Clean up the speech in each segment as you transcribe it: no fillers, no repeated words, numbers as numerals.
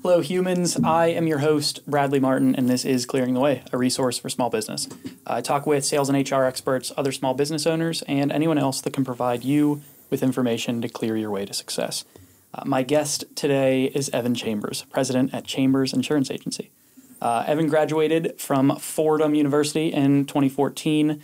Hello, humans. I am your host, Bradley Martin, and this is Clearing the Way, a resource for small business. I talk with sales and HR experts, other small business owners, and anyone else that can provide you with information to clear your way to success. My guest today is Evan Chambers, president at Chambers Insurance Agency. Evan graduated from Fordham University in 2014.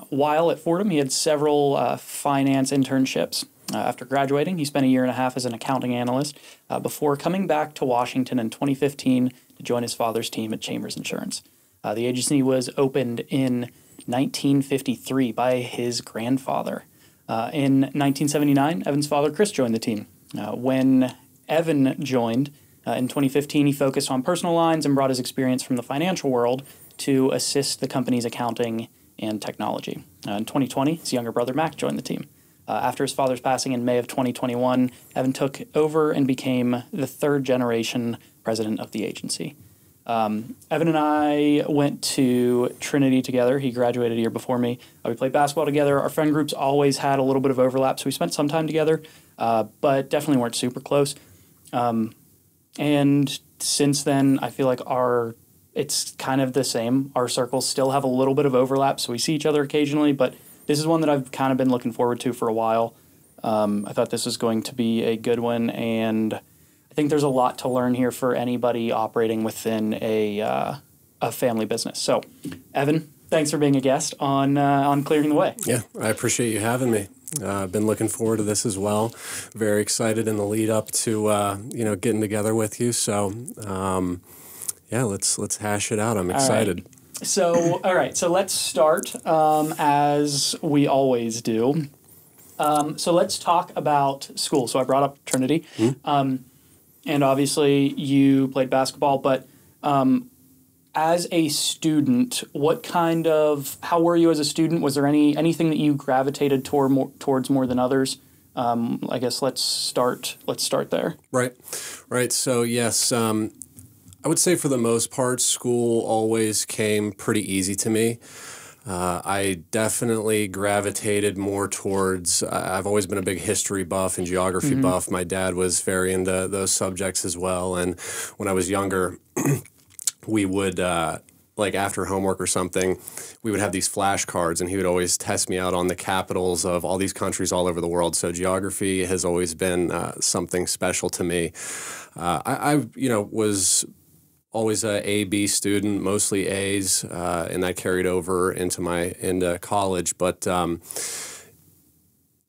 While at Fordham, he had several finance internships. After graduating, he spent a year and a half as an accounting analyst before coming back to Washington in 2015 to join his father's team at Chambers Insurance. The agency was opened in 1953 by his grandfather. In 1979, Evan's father, Chris, joined the team. When Evan joined in 2015, he focused on personal lines and brought his experience from the financial world to assist the company's accounting and technology. In 2020, his younger brother, Mac, joined the team. After his father's passing in May of 2021, Evan took over and became the third-generation president of the agency. Evan and I went to Trinity together. He graduated a year before me. We played basketball together. Our friend groups always had a little bit of overlap, so we spent some time together, but definitely weren't super close. And since then, I feel like it's kind of the same. Our circles still have a little bit of overlap, so we see each other occasionally, but this is one that I've kind of been looking forward to for a while. I thought this was going to be a good one, and I think there's a lot to learn here for anybody operating within a family business. So, Evan, thanks for being a guest on Clearing the Way. Yeah, I appreciate you having me. I've been looking forward to this as well. Very excited in the lead up to getting together with you. So, let's hash it out. I'm excited. All right. So let's start as we always do. So let's talk about school. So I brought up Trinity, and obviously you played basketball, but as a student, how were you as a student? Was there anything that you gravitated towards more than others? I guess let's start there. Right. So yes, I would say for the most part, school always came pretty easy to me. I definitely gravitated more towards, I've always been a big history buff and geography buff. My dad was very into those subjects as well. And when I was younger, we would, after homework or something, we would have these flashcards, and he would always test me out on the capitals of all these countries all over the world. So geography has always been something special to me. I was always a A-B student, mostly A's, and that carried over into college. But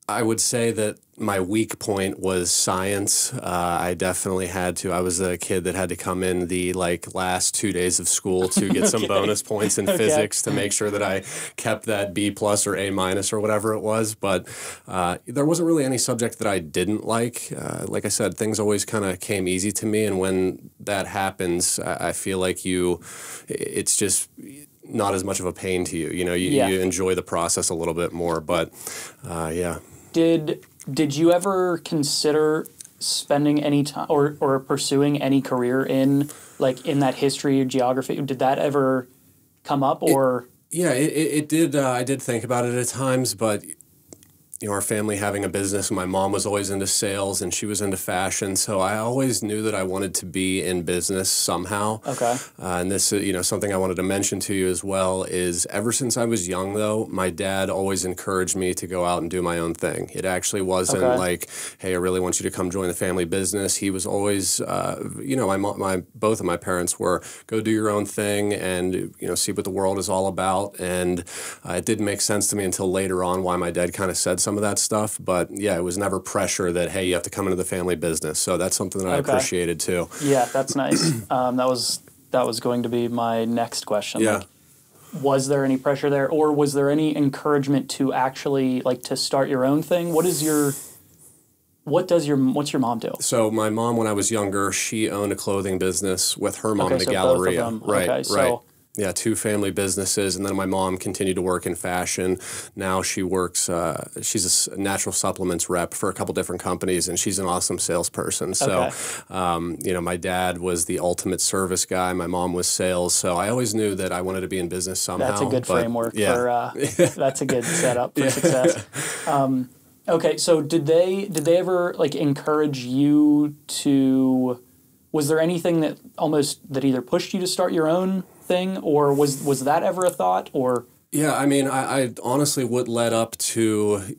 I would say that my weak point was science. I definitely had to. I was a kid that had to come in the last 2 days of school to get some bonus points in physics to make sure that I kept that B+ or A- or whatever it was. But there wasn't really any subject that I didn't like. Like I said, things always kind of came easy to me, and when that happens, I feel like it's just not as much of a pain to you. You enjoy the process a little bit more. But yeah. Did you ever consider spending any time or pursuing any career in that history or geography? Did that ever come up or? It did. I did think about it at times, but our family having a business, my mom was always into sales and she was into fashion, so I always knew that I wanted to be in business somehow. Okay. And this, something I wanted to mention to you as well is ever since I was young, though, my dad always encouraged me to go out and do my own thing. It actually wasn't hey, I really want you to come join the family business. He was always, both of my parents were, go do your own thing and, see what the world is all about. And it didn't make sense to me until later on why my dad kind of said some of that stuff, but yeah, it was never pressure that, hey, you have to come into the family business. So that's something that I appreciated too. Yeah, that's nice. That was going to be my next question. Yeah. Was there any pressure there, or was there any encouragement to actually to start your own thing? What's your mom do? So my mom, when I was younger, she owned a clothing business with her mom, the so Galleria. both of them. Right. So Yeah, two family businesses, and then my mom continued to work in fashion. Now she works, she's a natural supplements rep for a couple different companies, and she's an awesome salesperson. So, my dad was the ultimate service guy. My mom was sales. So I always knew that I wanted to be in business somehow. That's a good framework for, that's a good setup for success. Okay, so did they ever, encourage you to was there anything that either pushed you to start your own thing, or was that ever a thought, or? Yeah, I mean, I honestly, what led up to,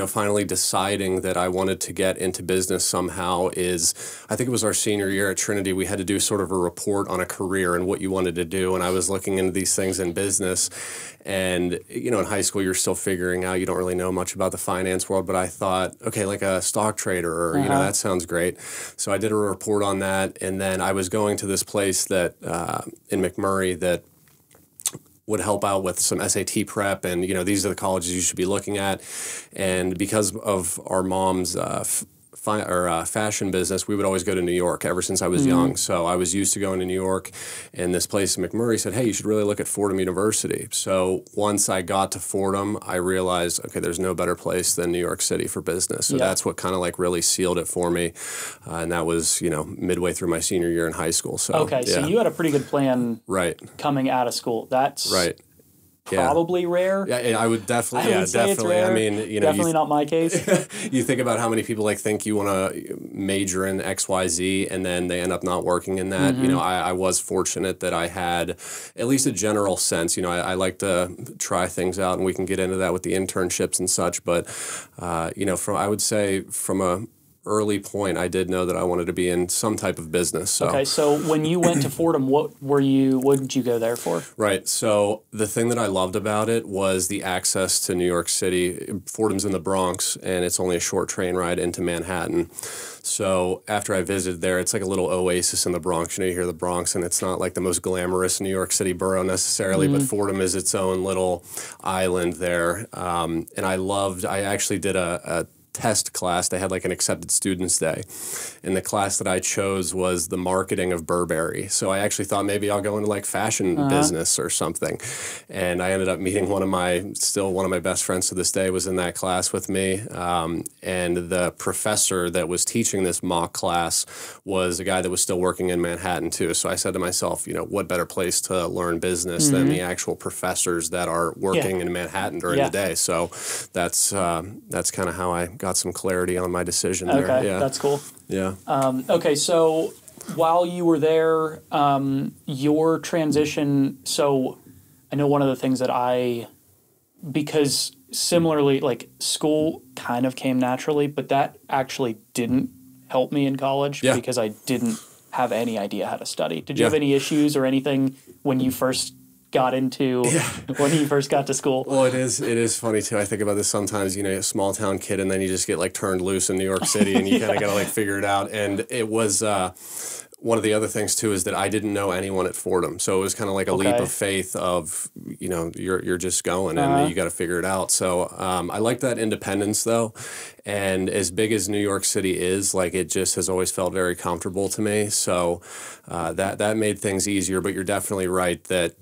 finally deciding that I wanted to get into business somehow is, I think it was our senior year at Trinity, we had to do sort of a report on a career and what you wanted to do. And I was looking into these things in business. And, in high school, you're still figuring out, you don't really know much about the finance world. But I thought, okay, like a stock trader, or, that sounds great. So I did a report on that. And then I was going to this place that in McMurray that would help out with some SAT prep, and these are the colleges you should be looking at. And because of our mom's fashion business, we would always go to New York ever since I was young. So I was used to going to New York, and this place in McMurray said, hey, you should really look at Fordham University. So once I got to Fordham, I realized, okay, there's no better place than New York City for business. So that's what kind of like really sealed it for me. And that was, midway through my senior year in high school. So okay, so you had a pretty good plan coming out of school. That's probably rare. Yeah, I would definitely. I would say definitely. It's rare. I mean, definitely not my case. You think about how many people think you want to major in XYZ, and then they end up not working in that. I was fortunate that I had at least a general sense. I like to try things out, and we can get into that with the internships and such. But I would say from a early point, I did know that I wanted to be in some type of business. So. Okay, so when you went to Fordham, what did you go there for? Right, so the thing that I loved about it was the access to New York City. Fordham's in the Bronx, and it's only a short train ride into Manhattan. So after I visited there, it's like a little oasis in the Bronx. You hear the Bronx, and it's not like the most glamorous New York City borough necessarily, but Fordham is its own little island there. And I actually did a test class. They had like an accepted students day, and the class that I chose was the marketing of Burberry. So I actually thought maybe I'll go into like fashion business or something, and I ended up meeting one of my best friends to this day was in that class with me, and the professor that was teaching this mock class was a guy that was still working in Manhattan too. So I said to myself, what better place to learn business than the actual professors that are working in Manhattan during the day. So that's kind of how I got some clarity on my decision there. Okay, that's cool. Yeah. Okay, so while you were there, your transition, so I know one of the things that because similarly, like school kind of came naturally, but that actually didn't help me in college because I didn't have any idea how to study. Did you have any issues or anything when you first when you first got to school? Well, it is funny too. I think about this sometimes, a small town kid, and then you just get like turned loose in New York City, and you kind of got to like figure it out. And it was one of the other things too is that I didn't know anyone at Fordham, so it was kind of like a leap of faith of you're just going and you got to figure it out. So I like that independence though, and as big as New York City is, like it just has always felt very comfortable to me. So that made things easier. But you're definitely right that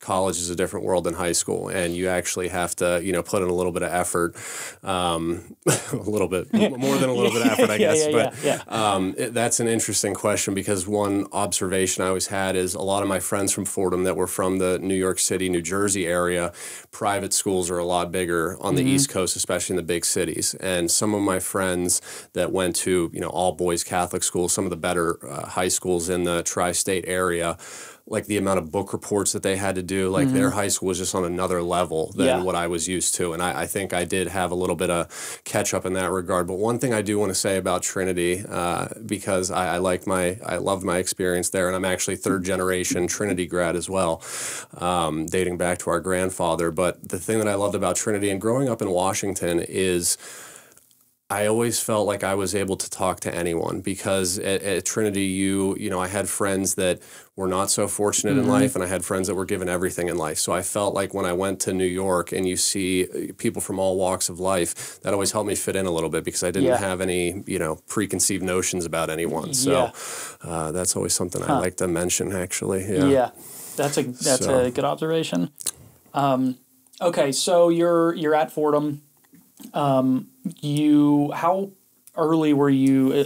college is a different world than high school, and you actually have to, put in a little bit of effort, a little bit more than a little bit of effort, I guess. That's an interesting question, because one observation I always had is a lot of my friends from Fordham that were from the New York City, New Jersey area, private schools are a lot bigger on the East Coast, especially in the big cities. And some of my friends that went to, all boys Catholic schools, some of the better high schools in the tri-state area, like the amount of book reports that they had to do, like their high school was just on another level than what I was used to. And I think I did have a little bit of catch up in that regard. But one thing I do want to say about Trinity, because I loved my experience there, and I'm actually third generation Trinity grad as well, dating back to our grandfather. But the thing that I loved about Trinity and growing up in Washington is I always felt like I was able to talk to anyone, because at Trinity, I had friends that were not so fortunate in life, and I had friends that were given everything in life. So I felt like when I went to New York and you see people from all walks of life, that always helped me fit in a little bit, because I didn't have any, preconceived notions about anyone. So that's always something I like to mention, actually. Yeah, that's a good observation. Okay, so you're at Fordham. How early were you?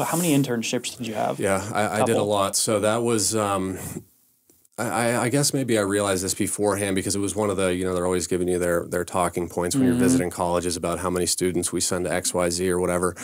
How many internships did you have? Yeah, I did a lot. So that was, I guess maybe I realized this beforehand, because it was one of the, they're always giving you their talking points when you're visiting colleges about how many students we send to XYZ or whatever.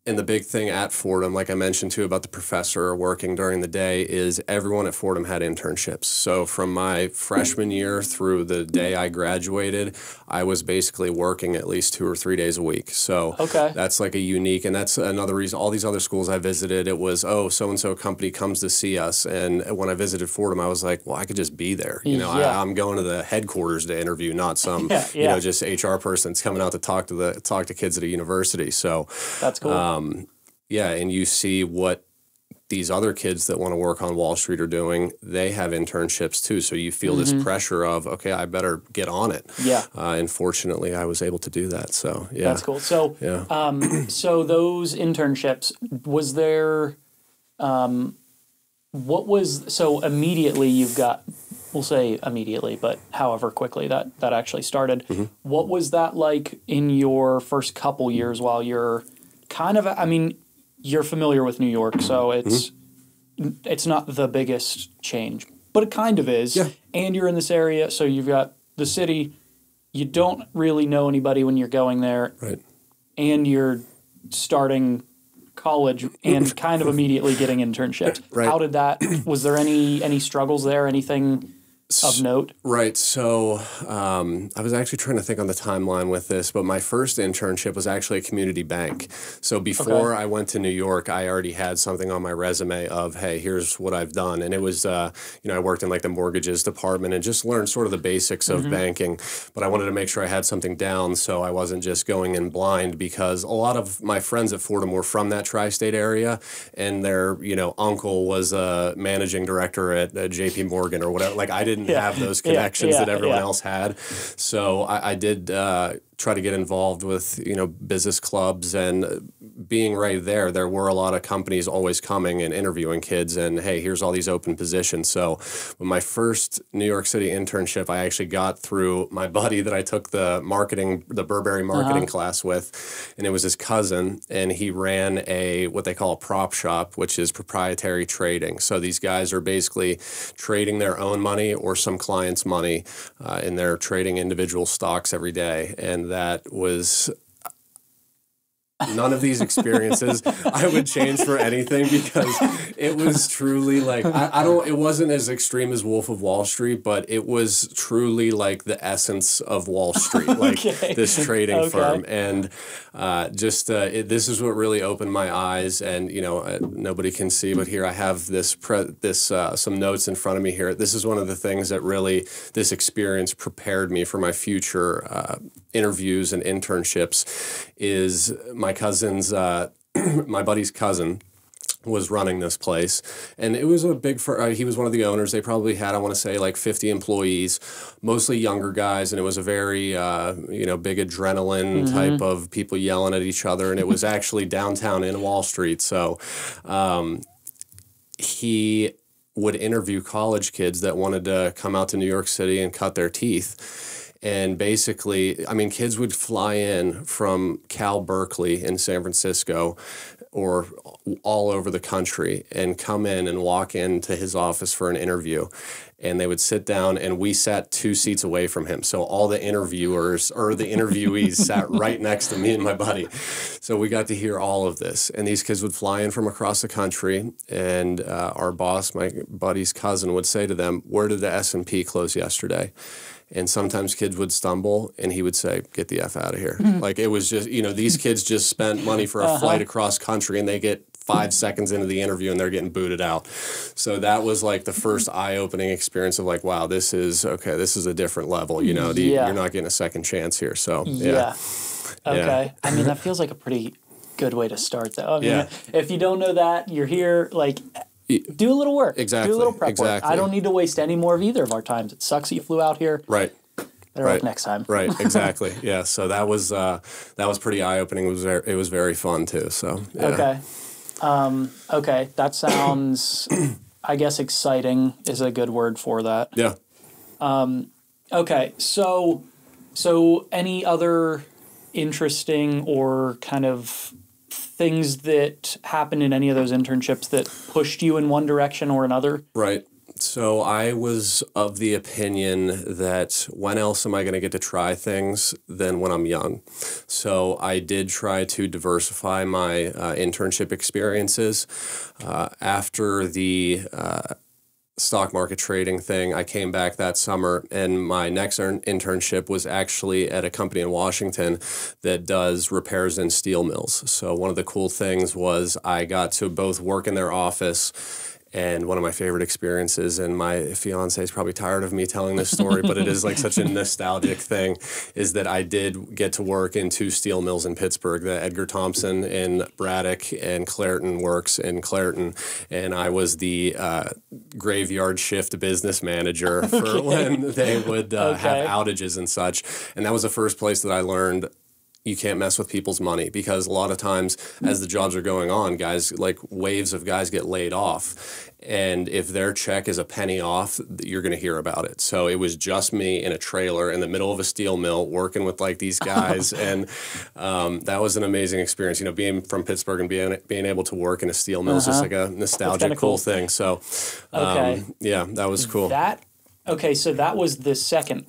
And the big thing at Fordham, like I mentioned too about the professor working during the day, is everyone at Fordham had internships. So from my freshman year through the day I graduated, I was basically working at least 2 or 3 days a week. So that's like a unique, and that's another reason. All these other schools I visited, it was, oh, so-and-so company comes to see us. And when I visited Fordham, I was like, well, I could just be there. You know, I'm going to the headquarters to interview, not some, you know, just HR person's coming out to talk to kids at a university. So that's cool. Yeah, and you see what these other kids that want to work on Wall Street are doing. They have internships too, so you feel this pressure of, okay, I better get on it. Yeah. And fortunately, I was able to do that. So yeah, that's cool. So so those internships, was there, what was so immediately you've got. We'll say immediately, but however quickly that actually started. What was that like in your first couple years while you're kind of, I mean, you're familiar with New York, so it's not the biggest change, but it kind of is. Yeah. And you're in this area, so you've got the city. You don't really know anybody when you're going there. Right. And you're starting college and kind of immediately getting internships. Right. How did that, was there any struggles there, anything of note? Right. So I was actually trying to think on the timeline with this, but my first internship was actually a community bank. So before I went to New York, I already had something on my resume of, hey, here's what I've done. And it was, you know, I worked in like the mortgages department and just learned sort of the basics of banking. But I wanted to make sure I had something down so I wasn't just going in blind, because a lot of my friends at Fordham were from that tri-state area, and their, you know, uncle was a managing director at JP Morgan or whatever. Like I didn't have those connections that everyone else had. So I did try to get involved with, you know, business clubs, and being right there were a lot of companies always coming and interviewing kids, and hey, here's all these open positions. So with my first New York City internship, I actually got through my buddy that I took the Burberry marketing class with, and it was his cousin, and he ran what they call a prop shop, which is proprietary trading. So these guys are basically trading their own money or some client's money, and they're trading individual stocks every day. And that was none of these experiences I would change for anything, because it was truly like, it wasn't as extreme as Wolf of Wall Street, but it was truly like the essence of Wall Street, like this trading firm. And this is what really opened my eyes. And, you know, nobody can see, but here I have some notes in front of me here. This is one of the things that really, this experience prepared me for my future interviews and internships, is my cousin's, my buddy's cousin was running this place, and it was a big, he was one of the owners. They probably had, I want to say, like 50 employees, mostly younger guys, and it was a very, you know, big adrenaline type of people yelling at each other, and it was actually downtown in Wall Street. So he would interview college kids that wanted to come out to New York City and cut their teeth. And basically, I mean, kids would fly in from Cal Berkeley in San Francisco or all over the country and come in and walk into his office for an interview. And they would sit down, and we sat 2 seats away from him. So all the interviewers or the interviewees sat right next to me and my buddy. So we got to hear all of this. And these kids would fly in from across the country, and our boss, my buddy's cousin, would say to them, "Where did the S&P close yesterday?" And sometimes kids would stumble, and he would say, "Get the F out of here." Like, it was just, you know, these kids just spent money for a flight across country, and they get 5 seconds into the interview and they're getting booted out. So that was like the first eye-opening experience of like, wow, this is a different level. You know, you're not getting a second chance here. So, yeah. Okay. I mean, that feels like a pretty good way to start, though. I mean, if you don't know that, you're here, like, do a little work. Exactly. Do a little prep work. I don't need to waste any more of either of our times. It sucks that you flew out here. Right. Better luck next time. Right. Exactly. Yeah. So that was pretty eye-opening. It was very fun too. So yeah. Okay. Okay. That sounds, I guess, exciting is a good word for that. Yeah. Okay. So any other interesting or kind of things that happened in any of those internships that pushed you in one direction or another? Right. So I was of the opinion that when else am I going to get to try things than when I'm young? So I did try to diversify my internship experiences. After the stock market trading thing, I came back that summer, and my next internship was actually at a company in Washington that does repairs in steel mills. So one of the cool things was I got to both work in their office. And one of my favorite experiences, and my fiance is probably tired of me telling this story, but it is like such a nostalgic thing, is that I did get to work in 2 steel mills in Pittsburgh, the Edgar Thomson in Braddock and Clairton Works in Clairton. And I was the graveyard shift business manager for when they would have outages and such. And that was the first place that I learned you can't mess with people's money, because a lot of times as the jobs are going on, guys, like waves of guys get laid off. And if their check is a penny off, you're going to hear about it. So it was just me in a trailer in the middle of a steel mill working with like these guys. And that was an amazing experience. You know, being from Pittsburgh and being able to work in a steel mill is just like a nostalgic, cool thing. So yeah, that was cool. So that was the second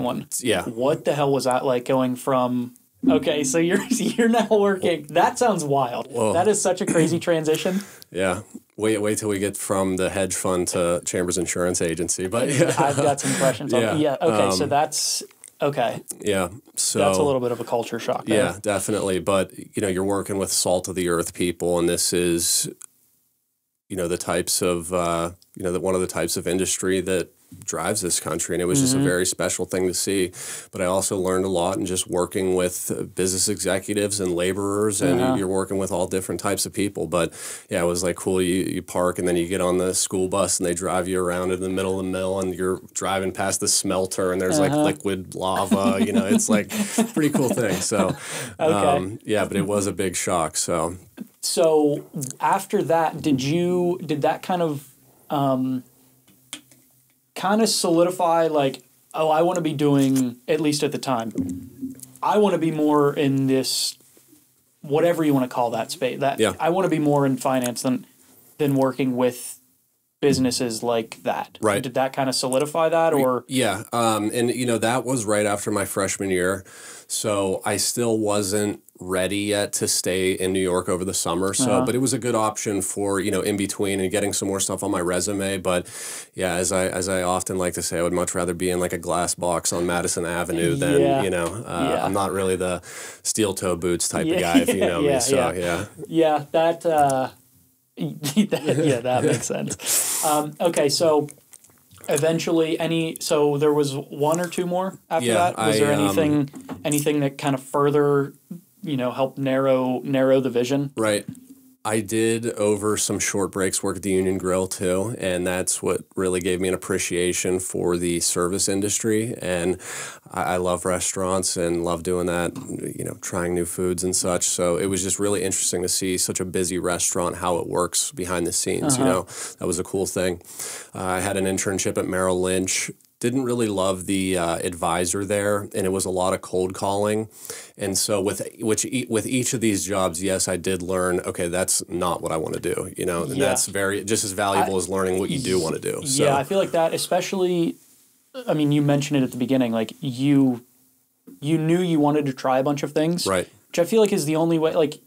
one. Yeah. What the hell was that like going from? Okay, so you're now working. That sounds wild. Whoa. That is such a crazy transition. Yeah. Wait till we get from the hedge fund to Chambers Insurance Agency. But yeah. I've got some questions. Yeah. Okay. So that's okay. Yeah. So that's a little bit of a culture shock there. Yeah, definitely. But you know, you're working with salt of the earth people, and this is, you know, the types of one of the types of industry that drives this country, and it was just a very special thing to see. But I also learned a lot in just working with business executives and laborers, and you're working with all different types of people. But yeah, it was like cool. You park, and then you get on the school bus, and they drive you around in the middle of the mill, and you're driving past the smelter, and there's like liquid lava. You know, it's like a pretty cool thing. So yeah, but it was a big shock. So after that, did that kind of solidify, like, oh, I want to be doing, at least at the time, I want to be more in this, whatever you want to call that space. I want to be more in finance than working with businesses like that. Right. Did that kind of solidify that, or? Yeah. And you know, that was right after my freshman year. So I still wasn't ready yet to stay in New York over the summer. So, but it was a good option for, you know, in between and getting some more stuff on my resume. But yeah, as I often like to say, I would much rather be in like a glass box on Madison Avenue than, you know, I'm not really the steel toe boots type of guy, if you know me. So yeah, that makes sense. Okay. So eventually so there was 1 or 2 more after that? Was there anything that kind of further, you know, helped narrow the vision? Right. I did, over some short breaks, work at the Union Grill too, and that's what really gave me an appreciation for the service industry. And I love restaurants and love doing that, you know, trying new foods and such. So it was just really interesting to see such a busy restaurant, how it works behind the scenes. You know, that was a cool thing. I had an internship at Merrill Lynch. Didn't really love the advisor there, and it was a lot of cold calling. And so with each of these jobs, yes, I did learn, okay, that's not what I want to do, you know, and that's just as valuable as learning what you do want to do. So. Yeah, I feel like that, especially, I mean, you mentioned it at the beginning, like you knew you wanted to try a bunch of things. Right. Which I feel like is the only way, like,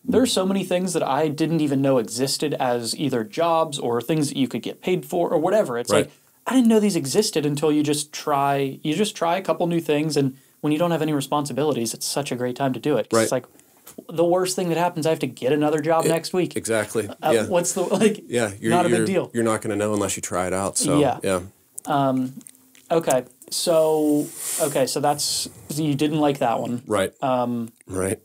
there are so many things that I didn't even know existed as either jobs or things that you could get paid for or whatever. It's like, I didn't know these existed until you just try a couple new things, and when you don't have any responsibilities, it's such a great time to do it. Right. It's like the worst thing that happens, I have to get another job next week. Exactly. What's the, like, not a big deal. You're not going to know unless you try it out. So, yeah. Okay. So that's, you didn't like that one. Right. Right.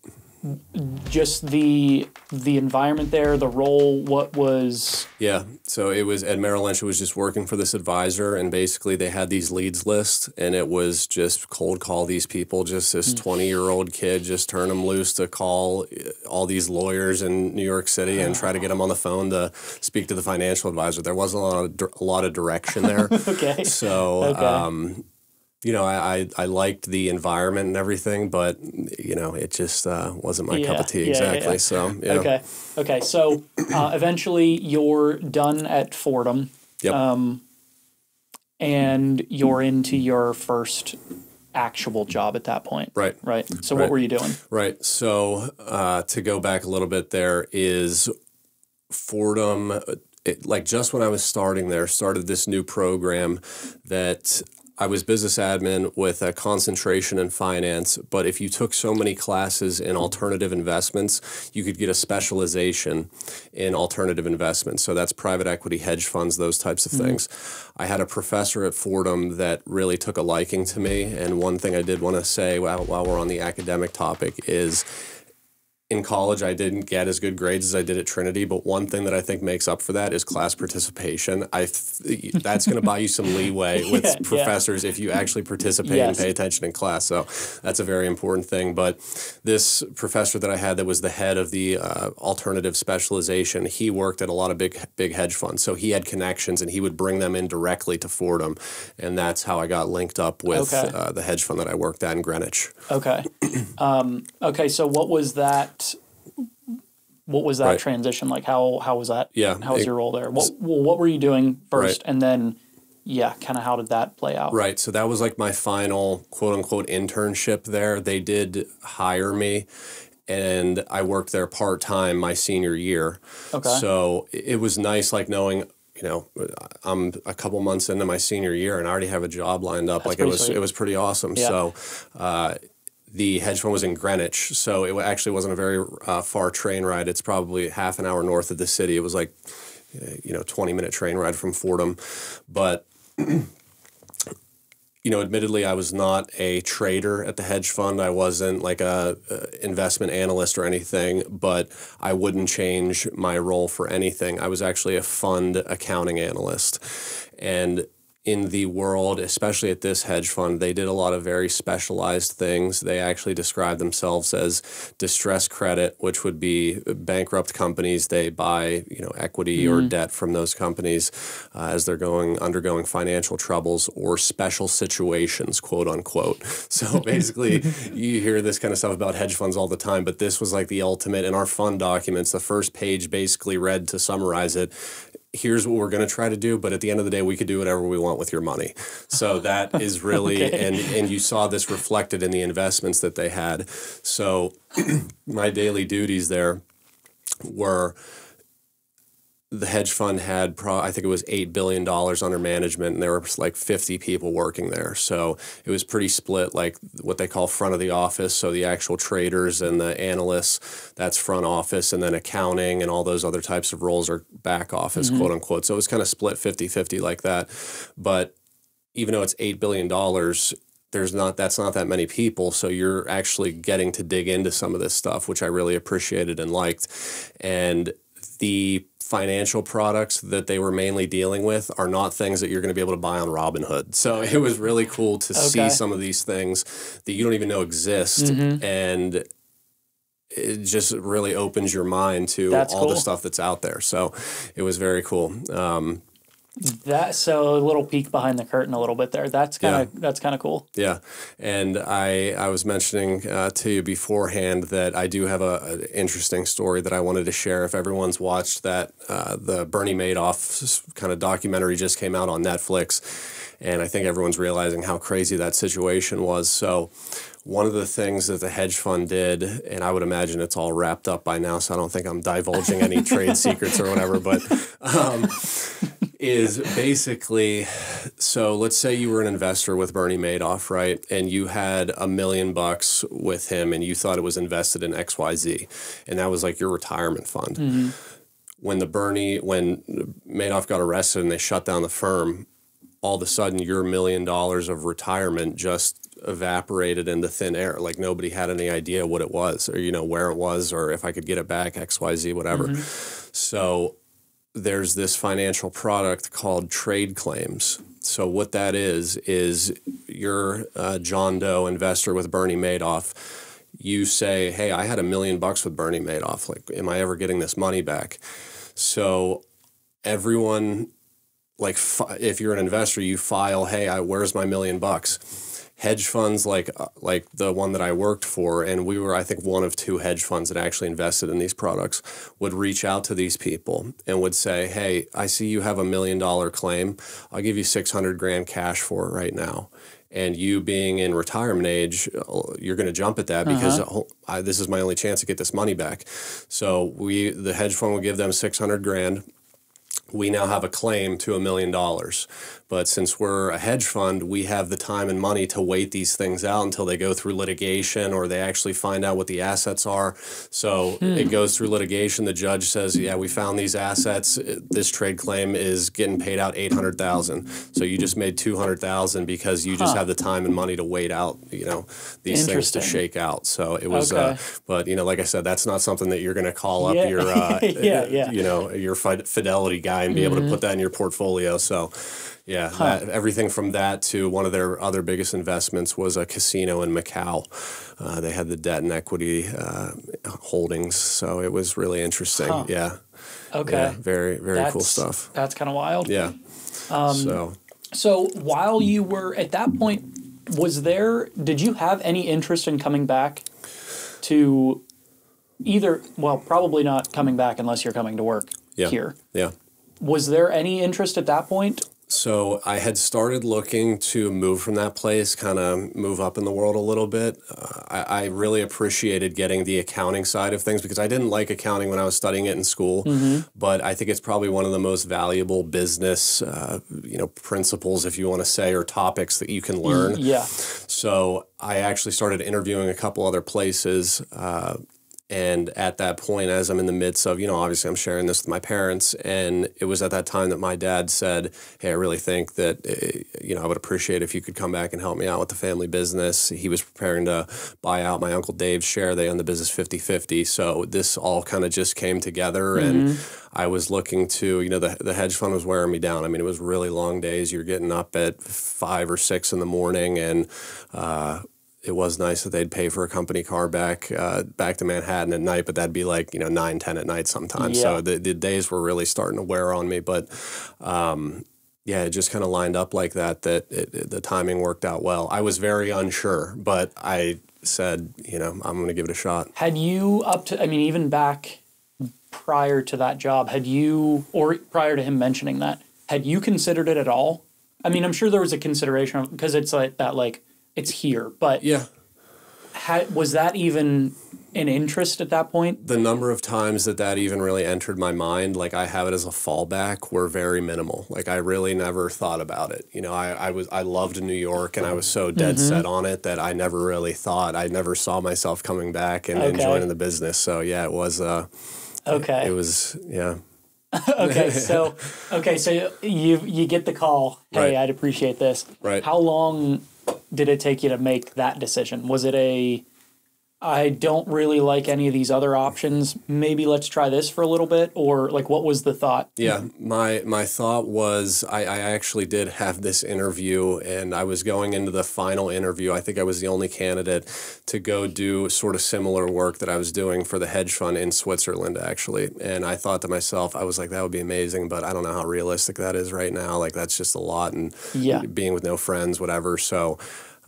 Just the environment there, the role, what was... Yeah, so it was at Merrill Lynch, it was just working for this advisor, and basically they had these leads lists, and it was just cold call these people, just this 20-year-old kid, just turn them loose to call all these lawyers in New York City and try to get them on the phone to speak to the financial advisor. There wasn't a lot of direction there. Okay. So... you know, I liked the environment and everything, but, you know, it just wasn't my cup of tea exactly. So, yeah. Okay. So eventually you're done at Fordham. Yep. And you're into your first actual job at that point. Right. Right. So Right. what were you doing? Right. So to go back a little bit, there is Fordham. Like just when I was starting there, started this new program that I was business admin with a concentration in finance. But if you took so many classes in alternative investments, you could get a specialization in alternative investments. So that's private equity, hedge funds, those types of things. I had a professor at Fordham that really took a liking to me. And one thing I did want to say while we're on the academic topic is, in college, I didn't get as good grades as I did at Trinity, but one thing that I think makes up for that is class participation. That's going to buy you some leeway with professors if you actually participate and pay attention in class. So that's a very important thing. But this professor that I had that was the head of the alternative specialization, he worked at a lot of big hedge funds. So he had connections, and he would bring them in directly to Fordham. And that's how I got linked up with the hedge fund that I worked at in Greenwich. Okay. Okay, so what was that transition like? How was that? Yeah. How was your role there? What were you doing first, and then kind of how did that play out? Right. So that was like my final quote unquote internship there. They did hire me, and I worked there part-time my senior year. Okay. So it was nice, like knowing, I'm a couple months into my senior year and I already have a job lined up. That's it was pretty awesome. Yeah. So the hedge fund was in Greenwich, so it actually wasn't a very far train ride. It's probably half an hour north of the city. It was like, 20-minute train ride from Fordham. But, admittedly, I was not a trader at the hedge fund. I wasn't like a investment analyst or anything, but I wouldn't change my role for anything. I was actually a fund accounting analyst. And in the world, especially at this hedge fund, they did a lot of very specialized things. They actually described themselves as distressed credit, which would be bankrupt companies. They buy, equity or debt from those companies as they're undergoing financial troubles, or special situations, quote unquote. So basically, you hear this kind of stuff about hedge funds all the time, but this was like the ultimate. In our fund documents, the first page basically read, to summarize it, here's what we're going to try to do, but at the end of the day, we could do whatever we want with your money. So that is really, and you saw this reflected in the investments that they had. So my daily duties there were, the hedge fund had, I think it was $8 billion under management, and there were like 50 people working there. So it was pretty split, like what they call front of the office. So the actual traders and the analysts, that's front office, and then accounting and all those other types of roles are back office, quote unquote. So it was kind of split 50-50 like that. But even though it's $8 billion, that's not that many people. So you're actually getting to dig into some of this stuff, which I really appreciated and liked. And the financial products that they were mainly dealing with are not things that you're going to be able to buy on Robinhood. So it was really cool to see some of these things that you don't even know exist. And it just really opens your mind to all the stuff that's out there. So it was very cool. So a little peek behind the curtain a little bit there. That's kind of cool. Yeah, and I was mentioning to you beforehand that I do have an interesting story that I wanted to share. If everyone's watched that, the Bernie Madoff kind of documentary just came out on Netflix, and I think everyone's realizing how crazy that situation was. So one of the things that the hedge fund did, and I would imagine it's all wrapped up by now, so I don't think I'm divulging any trade secrets or whatever, but is basically, so let's say you were an investor with Bernie Madoff, right? And you had $1 million with him, and you thought it was invested in XYZ, and that was like your retirement fund. When Madoff got arrested and they shut down the firm, all of a sudden your $1 million of retirement just evaporated into thin air. Like nobody had any idea what it was, or where it was, or if I could get it back, XYZ, whatever. So there's this financial product called trade claims. So what that is you're a John Doe investor with Bernie Madoff. You say, hey, I had $1 million with Bernie Madoff. Like, am I ever getting this money back? So everyone, like, if you're an investor, you file, hey, where's my $1 million? hedge funds like the one that I worked for, and we were, I think, one of 2 hedge funds that actually invested in these products, would reach out to these people and would say, hey, I see you have $1 million claim. I'll give you 600 grand cash for it right now. And you being in retirement age, you're going to jump at that because this is my only chance to get this money back. So the hedge fund will give them 600 grand. We now have a claim to $1 million. But since we're a hedge fund, we have the time and money to wait these things out until they go through litigation or they actually find out what the assets are. So it goes through litigation. The judge says, yeah, we found these assets. This trade claim is getting paid out $800,000. So you just made $200,000 because you just have the time and money to wait out, these things to shake out. So it was, but like I said, that's not something that you're going to call up your, your Fidelity guy and be able to put that in your portfolio. So everything from that to one of their other biggest investments was a casino in Macau. They had the debt and equity holdings, so it was really interesting. Yeah. Okay. Yeah, very, very cool stuff. That's kind of wild. Yeah. So while you were at that point, did you have any interest in coming back to probably not coming back unless you're coming to work here. Yeah. Was there any interest at that point? So I had started looking to move from that place, kind of move up in the world a little bit. I really appreciated getting the accounting side of things because I didn't like accounting when I was studying it in school, but I think it's probably one of the most valuable business, principles, if you want to say, or topics that you can learn. Yeah. So I actually started interviewing a couple other places. And at that point, as I'm in the midst of, obviously I'm sharing this with my parents, and it was at that time that my dad said, hey, I really think that, I would appreciate if you could come back and help me out with the family business. He was preparing to buy out my Uncle Dave's share. They own the business 50-50. So this all kind of just came together, and I was looking to, the hedge fund was wearing me down. I mean, it was really long days. You're getting up at 5 or 6 in the morning, and it was nice that they'd pay for a company car back to Manhattan at night, but that'd be like 9, 10 at night sometimes. Yeah. So the days were really starting to wear on me. But it just kind of lined up like that. The timing worked out well. I was very unsure, but I said, I'm going to give it a shot. Had you even back prior to that job, or prior to him mentioning that, had you considered it at all? I mean, I'm sure there was a consideration because it's like that, like, it's here, but was that even an interest at that point? The number of times that even really entered my mind, like I have it as a fallback, were very minimal. Like I really never thought about it. I loved New York, and I was so dead set on it that I never really thought. I never saw myself coming back and joining the business. So yeah, it was. Okay. It was So you get the call. Hey, right. I'd appreciate this. Right. How long did it take you to make that decision? Was it I don't really like any of these other options, maybe let's try this for a little bit? Or like, what was the thought? Yeah, my thought was I actually did have this interview, and I was going into the final interview. I think I was the only candidate to go do sort of similar work that I was doing for the hedge fund in Switzerland, actually. And I thought to myself, I was like, that would be amazing, but I don't know how realistic that is right now. Like, that's just a lot, and being with no friends, whatever. So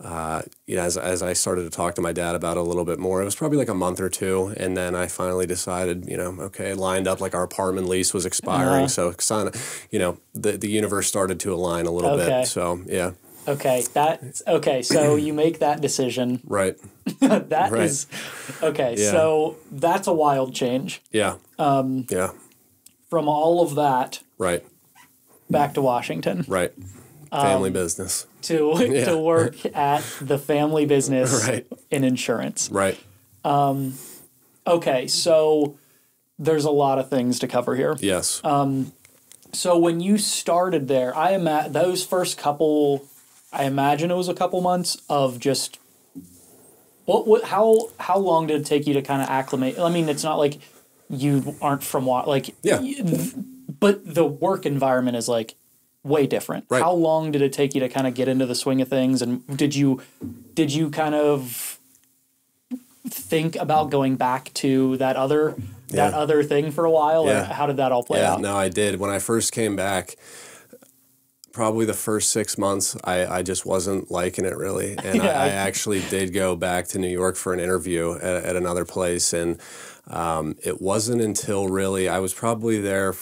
as I started to talk to my dad about it a little bit more, it was probably like a month or two, and then I finally decided, it lined up, like our apartment lease was expiring, so kind of, the universe started to align a little bit. So yeah. Okay, so you make that decision. Right. That right. is okay. Yeah. So that's a wild change. Yeah. From all of that. Right. Back to Washington. Right. Family business. To work at the family business in insurance. Right. Okay, so there's a lot of things to cover here. Yes. So when you started there, those first couple, I imagine it was a couple months of just how long did it take you to kind of acclimate? I mean, it's not like you aren't from but the work environment is like way different. Right. How long did it take you to kind of get into the swing of things, and did you kind of think about going back to that other thing for a while, or how did that all play out? No, I did. When I first came back, probably the first 6 months, I just wasn't liking it really. And I actually did go back to New York for an interview at another place. And it wasn't until really, I was probably there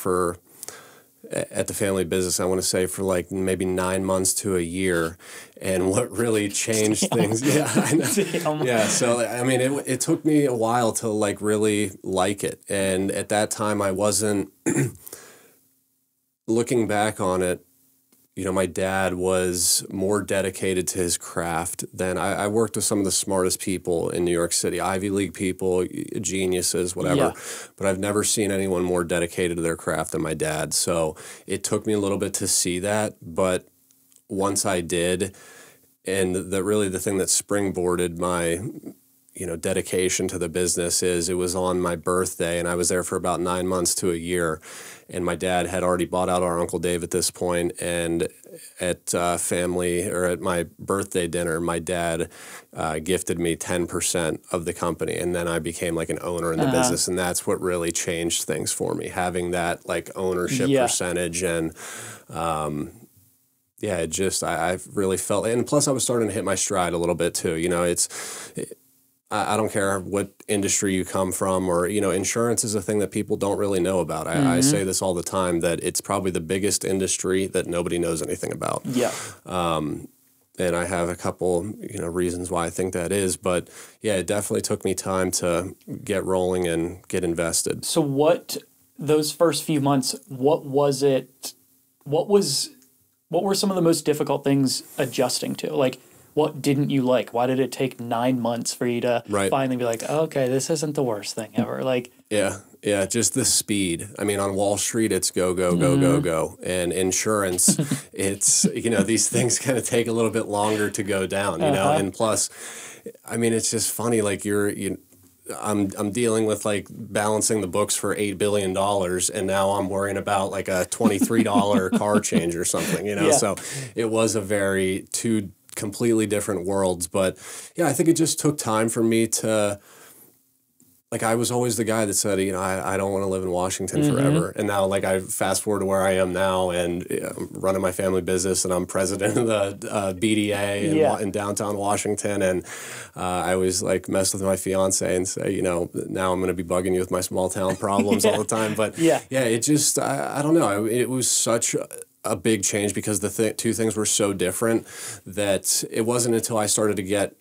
at the family business, I want to say for like maybe 9 months to a year. And what really changed things. Yeah, I know. Yeah. So, I mean, it took me a while to like really like it. And at that time I wasn't looking back on it. You know, my dad was more dedicated to his craft than I worked with some of the smartest people in New York City, Ivy League people, geniuses, whatever. Yeah. But I've never seen anyone more dedicated to their craft than my dad. So it took me a little bit to see that. But once I did, and the thing that springboarded my dedication to the business is it was on my birthday, and I was there for about 9 months to a year. And my dad had already bought out our Uncle Dave at this point, and at at my birthday dinner, my dad gifted me 10% of the company, and then I became like an owner in the business, and that's what really changed things for me, having that like ownership percentage. And I really felt, and plus I was starting to hit my stride a little bit too. I don't care what industry you come from, or, insurance is a thing that people don't really know about. I say this all the time, that it's probably the biggest industry that nobody knows anything about. Yeah. And I have a couple, reasons why I think that is. But, yeah, it definitely took me time to get rolling and get invested. So those first few months, what were some of the most difficult things adjusting to? Like, what didn't you like? Why did it take 9 months for you to finally be like, okay, this isn't the worst thing ever? Like, yeah, just the speed. I mean, on Wall Street, it's go, go, go, go, go. And insurance, it's, these things kind of take a little bit longer to go down, and plus, I mean, it's just funny, like I'm dealing with like balancing the books for $8 billion, and now I'm worrying about like a $23 car change or something, So it was two completely different worlds. But yeah, I think it just took time for me to, like, I was always the guy that said, I don't want to live in Washington forever. And now, like, I fast forward to where I am now, and I'm running my family business, and I'm president of the BDA in downtown Washington. And I always like mess with my fiance and say, now I'm going to be bugging you with my small town problems all the time. But it just, I don't know. It was such a big change because the two things were so different that it wasn't until I started to get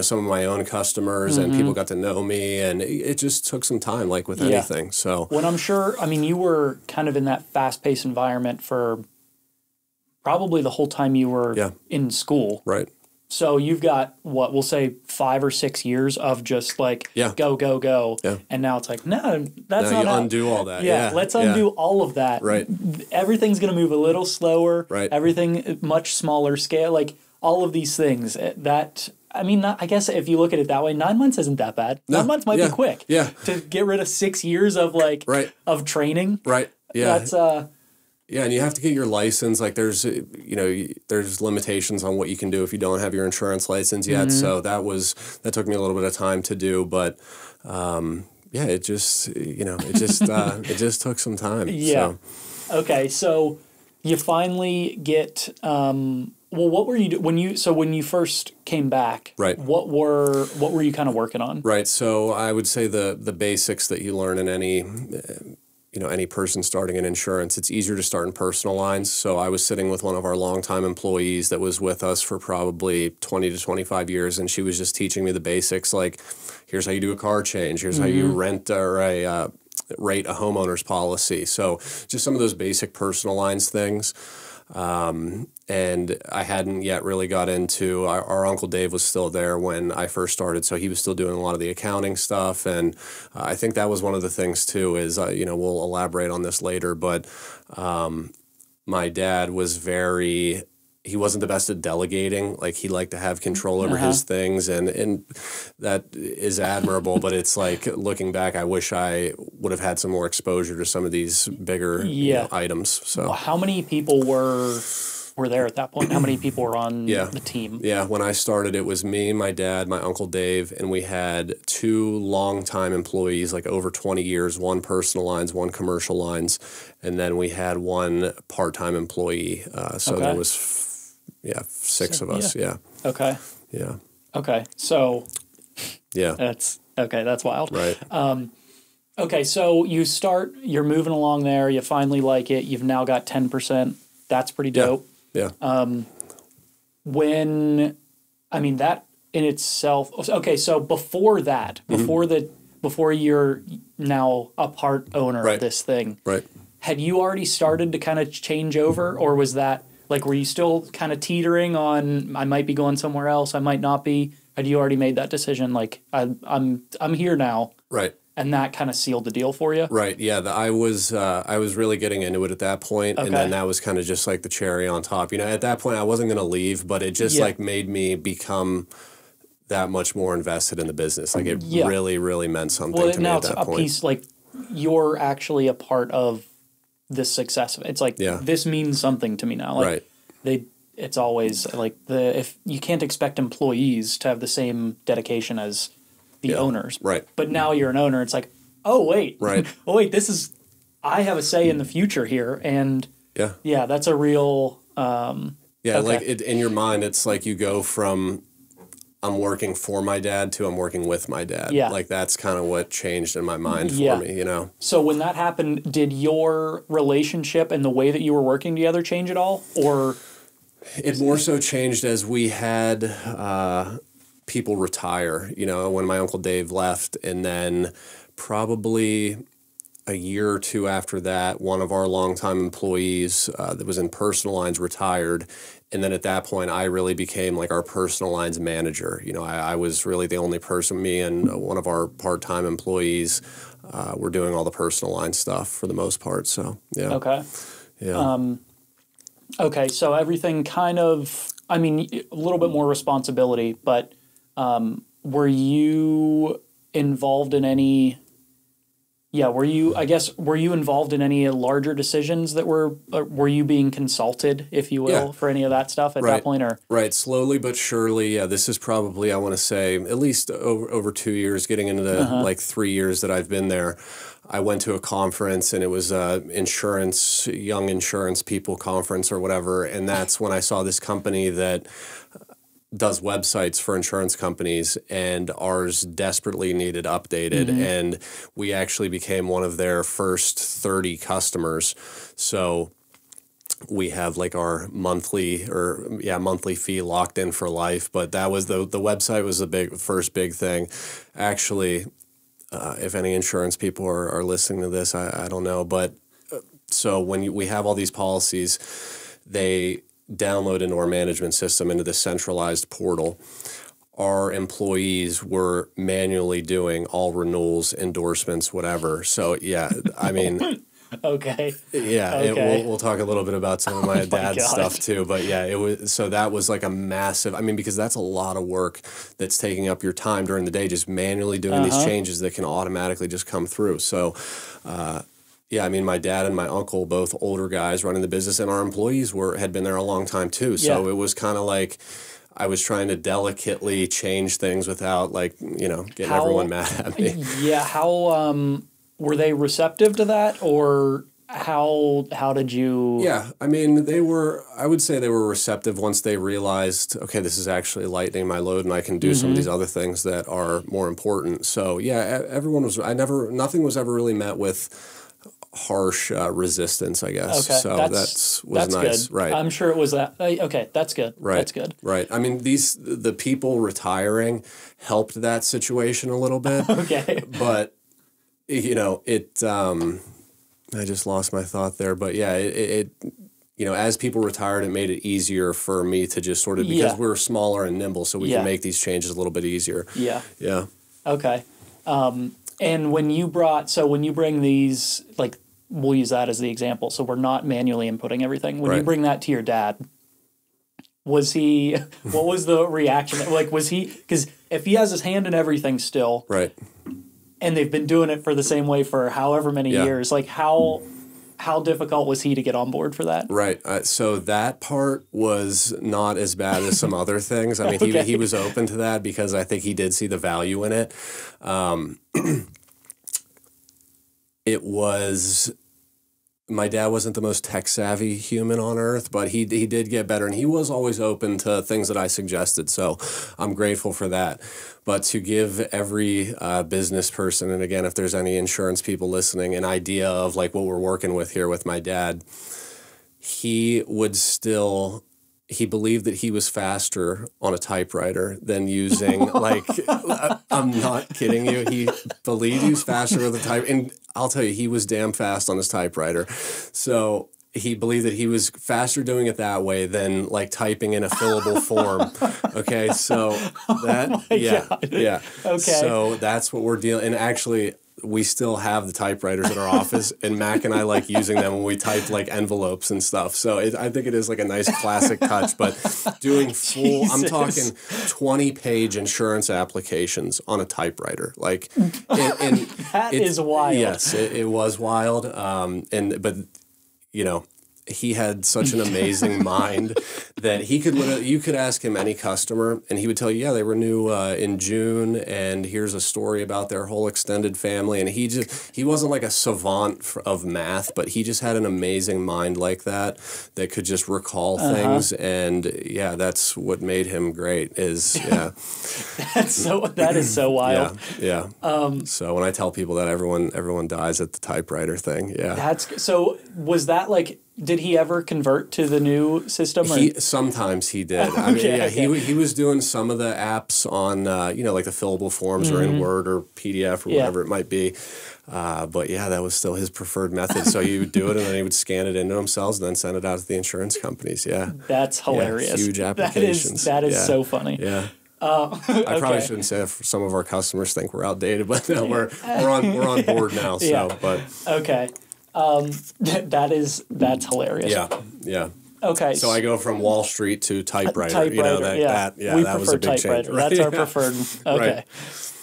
some of my own customers and people got to know me, and it just took some time, like with anything. So when I'm sure, I mean, you were kind of in that fast-paced environment for probably the whole time you were in school. Right. So you've got, what, we'll say 5 or 6 years of just like go, go, go. Yeah. And now it's like, no, that's not how. Undo all that. Yeah, let's undo all of that. Right. Everything's going to move a little slower. Right. Everything much smaller scale. Like all of these things that, I mean, I guess if you look at it that way, 9 months isn't that bad. 9 months might be quick. Yeah. To get rid of 6 years of like of training. Right. Yeah. That's yeah, and you have to get your license. Like there's limitations on what you can do if you don't have your insurance license yet. So that took me a little bit of time to do, but it just took some time. Yeah. So. Okay, so you finally get what were you when you first came back? Right. What were you kind of working on? Right. So I would say the basics that you learn in any person starting in insurance. It's easier to start in personal lines. So I was sitting with one of our longtime employees that was with us for probably 20 to 25 years, and she was just teaching me the basics, like here's how you do a car change, here's how you rent or rate a homeowner's policy. So just some of those basic personal lines things. And I hadn't yet really got into, our Uncle Dave was still there when I first started, so he was still doing a lot of the accounting stuff, and I think that was one of the things too is, we'll elaborate on this later, but my dad was he wasn't the best at delegating. Like he liked to have control over his things, and that is admirable. But it's like looking back, I wish I would have had some more exposure to some of these bigger items. So how many people were were there at that point? How many people were on Yeah. the team? Yeah, when I started, it was me, my dad, my uncle Dave, and we had 2 longtime employees, like over 20 years, one personal lines, one commercial lines, and then we had one part-time employee. So Okay. there was, 6 of us. Yeah. Okay. Yeah. Okay. So Yeah. that's wild. Right. Okay, so you're moving along there, you finally like it, you've now got 10%. That's pretty dope. Yeah. That in itself. Okay, so before that, before you're now a part owner of Right. this thing, Right. had you already started to kind of change over, or was that like, were you still kind of teetering on, I might be going somewhere else, I might not be? Had you already made that decision? Like, I'm here now. Right. And that kind of sealed the deal for you? Right. Yeah. I was really getting into it at that point, Okay. and then that was kind of just like the cherry on top. At that point, I wasn't going to leave, but it just like made me become that much more invested in the business. Like it really, really meant something to me now at that it's a point. piece, like, you're actually a part of this success. It's like, this means something to me now. Like, Right. It's always like if you can't expect employees to have the same dedication as the owners. Right. But now you're an owner. It's like, oh, wait. Right. Oh, wait, I have a say in the future here. And Yeah. that's a real. Like in your mind, it's like you go from I'm working for my dad to I'm working with my dad. Yeah. Like that's kind of what changed in my mind for me, So when that happened, did your relationship and the way that you were working together change at all? Or it more so changed as we had people retire, when my Uncle Dave left, and then probably a year or 2 after that, one of our longtime employees that was in personal lines retired. And then at that point, I really became like our personal lines manager. I was really the only person, me and one of our part-time employees were doing all the personal line stuff for the most part. So, yeah. Okay. Yeah. Okay, so everything kind of, a little bit more responsibility, but were you involved in any, were you involved in any larger decisions that were you being consulted, if you will, for any of that stuff at that point? Or Right, slowly but surely, this is probably, I want to say, at least over 2 years, getting into the 3 years that I've been there. I went to a conference, and it was young insurance people conference or whatever, and that's when I saw this company that does websites for insurance companies, and ours desperately needed updated, and we actually became one of their first 30 customers. So we have like our monthly fee locked in for life, but that was the website was the first big thing. Actually, if any insurance people are listening to this, I don't know. But so when we have all these policies, they download into our management system, into the centralized portal. Our employees were manually doing all renewals, endorsements, whatever. So, okay. Yeah, Okay. We'll talk a little bit about some of my dad's God. stuff too. But that was like a massive, because that's a lot of work that's taking up your time during the day, just manually doing these changes that can automatically just come through. So, my dad and my uncle, both older guys running the business, and our employees had been there a long time too. So it was kind of like I was trying to delicately change things without getting everyone mad at me. Yeah, how were they receptive to that, or how did you? Yeah, I would say they were receptive once they realized, okay, this is actually lightening my load, and I can do some of these other things that are more important. So nothing was ever really met with harsh resistance, I guess. Okay, so that's nice. Good. Right. I'm sure it was that. Okay, that's good. Right. That's good. Right. The people retiring helped that situation a little bit. Okay. But I just lost my thought there, but as people retired, it made it easier for me to just sort of, because we were smaller and nimble, so we can make these changes a little bit easier. Yeah. Yeah. Okay. And when you bring these, like, we'll use that as the example, so we're not manually inputting everything. When you bring that to your dad, what was the reaction? Like, because if he has his hand in everything still. Right. And they've been doing it for the same way for however many years. Like, how how difficult was he to get on board for that? Right. So that part was not as bad as some other things. I mean, Okay. he was open to that because I think he did see the value in it. It was... My dad wasn't the most tech-savvy human on earth, but he did get better, and he was always open to things that I suggested, so I'm grateful for that. But to give every business person, and again, if there's any insurance people listening, an idea of like what we're working with here with my dad, he believed that he was faster on a typewriter than using, like, I'm not kidding you. He believed he was faster with a type. And I'll tell you, he was damn fast on his typewriter. So he believed that he was faster doing it that way than, like, typing in a fillable form. Okay, so that, God. yeah. Okay. So that's what we're dealing. And actually, we still have the typewriters in our office, and Mac and I like using them when we type like envelopes and stuff. So I think it is like a nice classic touch. But doing full, I'm talking 20-page insurance applications on a typewriter, like, and That is wild. Yes, it was wild. But you know, he had such an amazing mind that he could literally, you could ask him any customer and he would tell you, yeah, they renew in June and here's a story about their whole extended family. And he wasn't like a savant of math, but he just had an amazing mind like that could just recall things. And yeah, that's what made him great is, yeah. That is so wild. Yeah. So when I tell people that everyone dies at the typewriter thing, yeah. So was that like, did he ever convert to the new system? Or? Sometimes he did. I mean, yeah, he was doing some of the apps on, like the fillable forms or in Word or PDF or whatever it might be. But yeah, that was still his preferred method. So he would do it and then he would scan it into himself and then send it out to the insurance companies. Yeah. That's hilarious. Yeah, huge applications. That is so funny. Yeah. I probably shouldn't say that for some of our customers think we're outdated, but no, we're on board now. So, but okay. That's hilarious. Yeah. Okay. So I go from Wall Street to typewriter. Typewriter, That was a big change. Right? That's our preferred. Okay.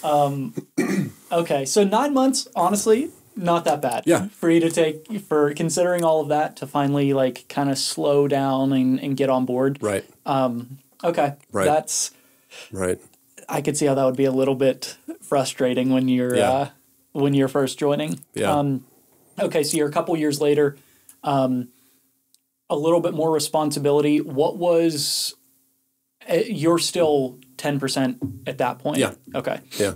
Right. Okay. So 9 months, honestly, not that bad. Yeah. For you to for considering all of that to finally like kind of slow down and get on board. Right. Okay. Right. That's right. I could see how that would be a little bit frustrating when you're first joining. Yeah. Okay, so you're a couple years later, a little bit more responsibility. What was, you're still 10% at that point? Yeah. Okay. Yeah.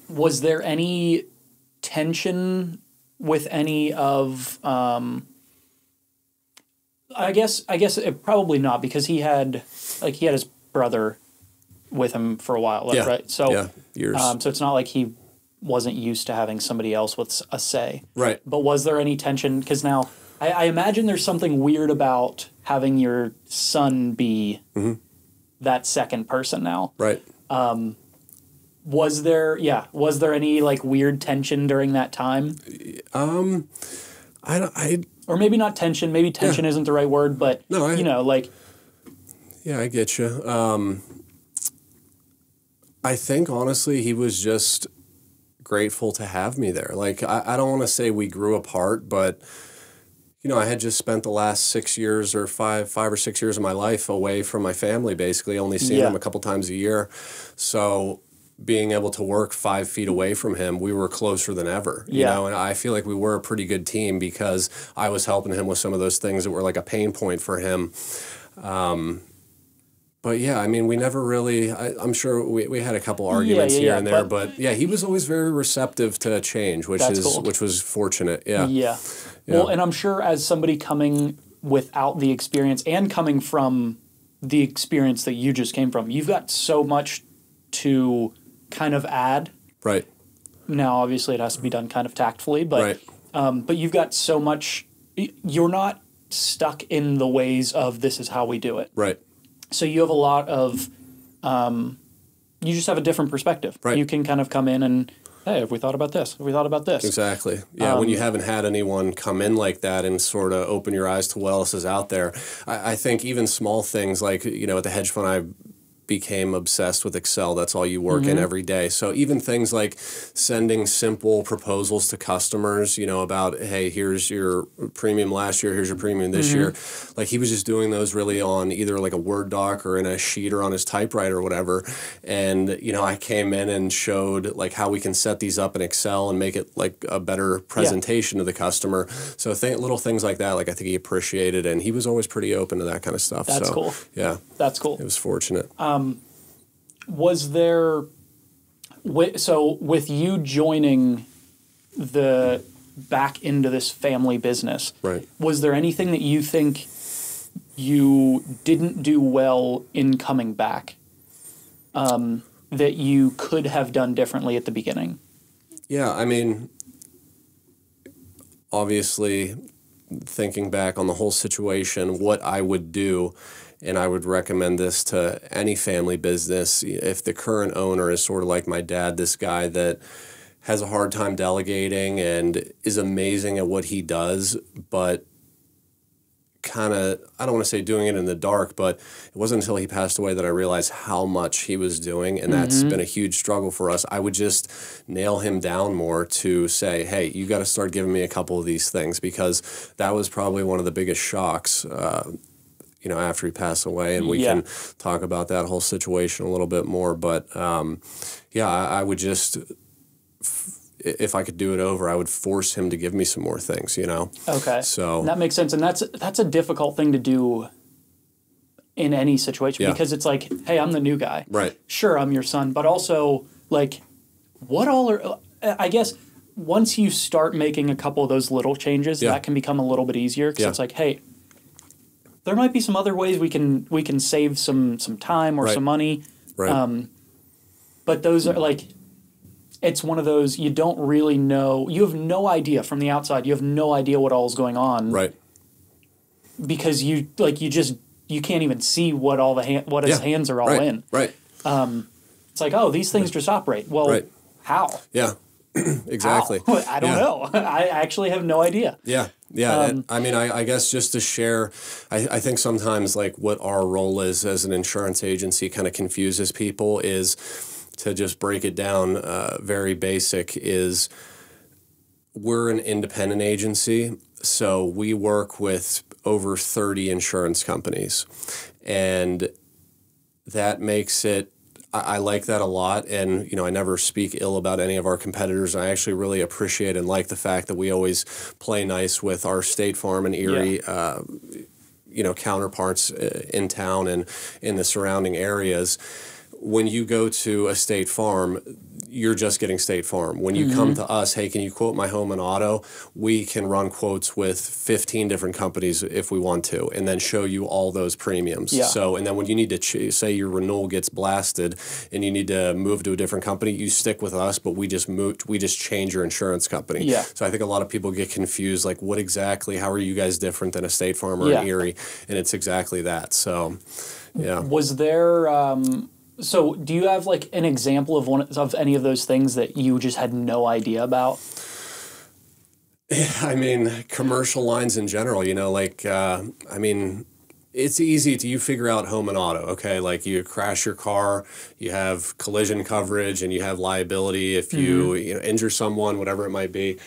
Was there any tension with any of, I guess probably not because he had his brother with him for a while, right? So, years. So it's not like he wasn't used to having somebody else with a say. Right. But was there any tension? Because now I imagine there's something weird about having your son be that second person now. Right. Was there any like weird tension during that time? Or maybe not tension. Maybe tension isn't the right word, but no, Yeah, I get you. I think honestly he was just grateful to have me there. Like, I don't want to say we grew apart, but, I had just spent the last 6 years or five or 6 years of my life away from my family, basically, only seeing them a couple times a year. So being able to work 5 feet away from him, we were closer than ever, you know, and I feel like we were a pretty good team because I was helping him with some of those things that were like a pain point for him. But yeah, I mean, we never really, I'm sure we had a couple arguments here and there, but yeah, he was always very receptive to change, which was fortunate. Yeah. Well, and I'm sure as somebody coming without the experience and coming from the experience that you just came from, you've got so much to kind of add. Right. Now, obviously it has to be done kind of tactfully, but but you've got so much, you're not stuck in the ways of this is how we do it. Right. So you have a lot of, you just have a different perspective. Right. You can kind of come in and, hey, have we thought about this? Have we thought about this? Exactly. Yeah, when you haven't had anyone come in like that and sort of open your eyes to what else is out there, I think even small things like, at the hedge fund I became obsessed with Excel. That's all you work in every day. So even things like sending simple proposals to customers, about, hey, here's your premium last year, here's your premium this year. Like he was just doing those really on either like a Word doc or in a sheet or on his typewriter or whatever. And, I came in and showed like how we can set these up in Excel and make it like a better presentation to the customer. So little things like that, like I think he appreciated, and he was always pretty open to that kind of stuff. That's cool. Yeah. That's cool. It was fortunate. Was there, so with you joining back into this family business, right, was there anything that you think you didn't do well in coming back that you could have done differently at the beginning? Yeah, I mean, obviously, thinking back on the whole situation, what I would do, and I would recommend this to any family business, if the current owner is sort of like my dad, this guy that has a hard time delegating and is amazing at what he does, but kind of, I don't want to say doing it in the dark, but it wasn't until he passed away that I realized how much he was doing, and that's been a huge struggle for us. I would just nail him down more to say, hey, you got to start giving me a couple of these things, because that was probably one of the biggest shocks, after he passed away, and we can talk about that whole situation a little bit more. But I would just, if I could do it over, I would force him to give me some more things, Okay. So that makes sense. And that's a difficult thing to do in any situation, because it's like, hey, I'm the new guy. Right. Sure, I'm your son, but also like I guess once you start making a couple of those little changes, that can become a little bit easier, because it's like, hey, there might be some other ways we can save some time or some money. Right. But those are like, it's one of those, you don't really know, you have no idea from the outside, you have no idea what all is going on. Right. Because you can't even see what all what his hands are all in. Right. It's like, oh, these things just operate. Well, how? Yeah. Exactly. How? I don't know. I actually have no idea. Yeah. Yeah. I guess just to share, I think sometimes like what our role is as an insurance agency kind of confuses people. Is to just break it down very basic, is we're an independent agency. So we work with over 30 insurance companies, and that makes it, I like that a lot, and I never speak ill about any of our competitors. I actually really appreciate and like the fact that we always play nice with our State Farm and Erie counterparts in town and in the surrounding areas. When you go to a State Farm, you're just getting State Farm. When you come to us, hey, can you quote my home and auto? We can run quotes with 15 different companies if we want to, and then show you all those premiums. Yeah. So, and then when you need to say your renewal gets blasted and you need to move to a different company, you stick with us, but we just change your insurance company. Yeah. So I think a lot of people get confused, like how are you guys different than a State Farm or an Erie? And it's exactly that. So, yeah. Was there... So, do you have like an example of any of those things that you just had no idea about? I mean, commercial lines in general, it's easy you figure out home and auto, okay? Like you crash your car, you have collision coverage, and you have liability if you injure someone, whatever it might be.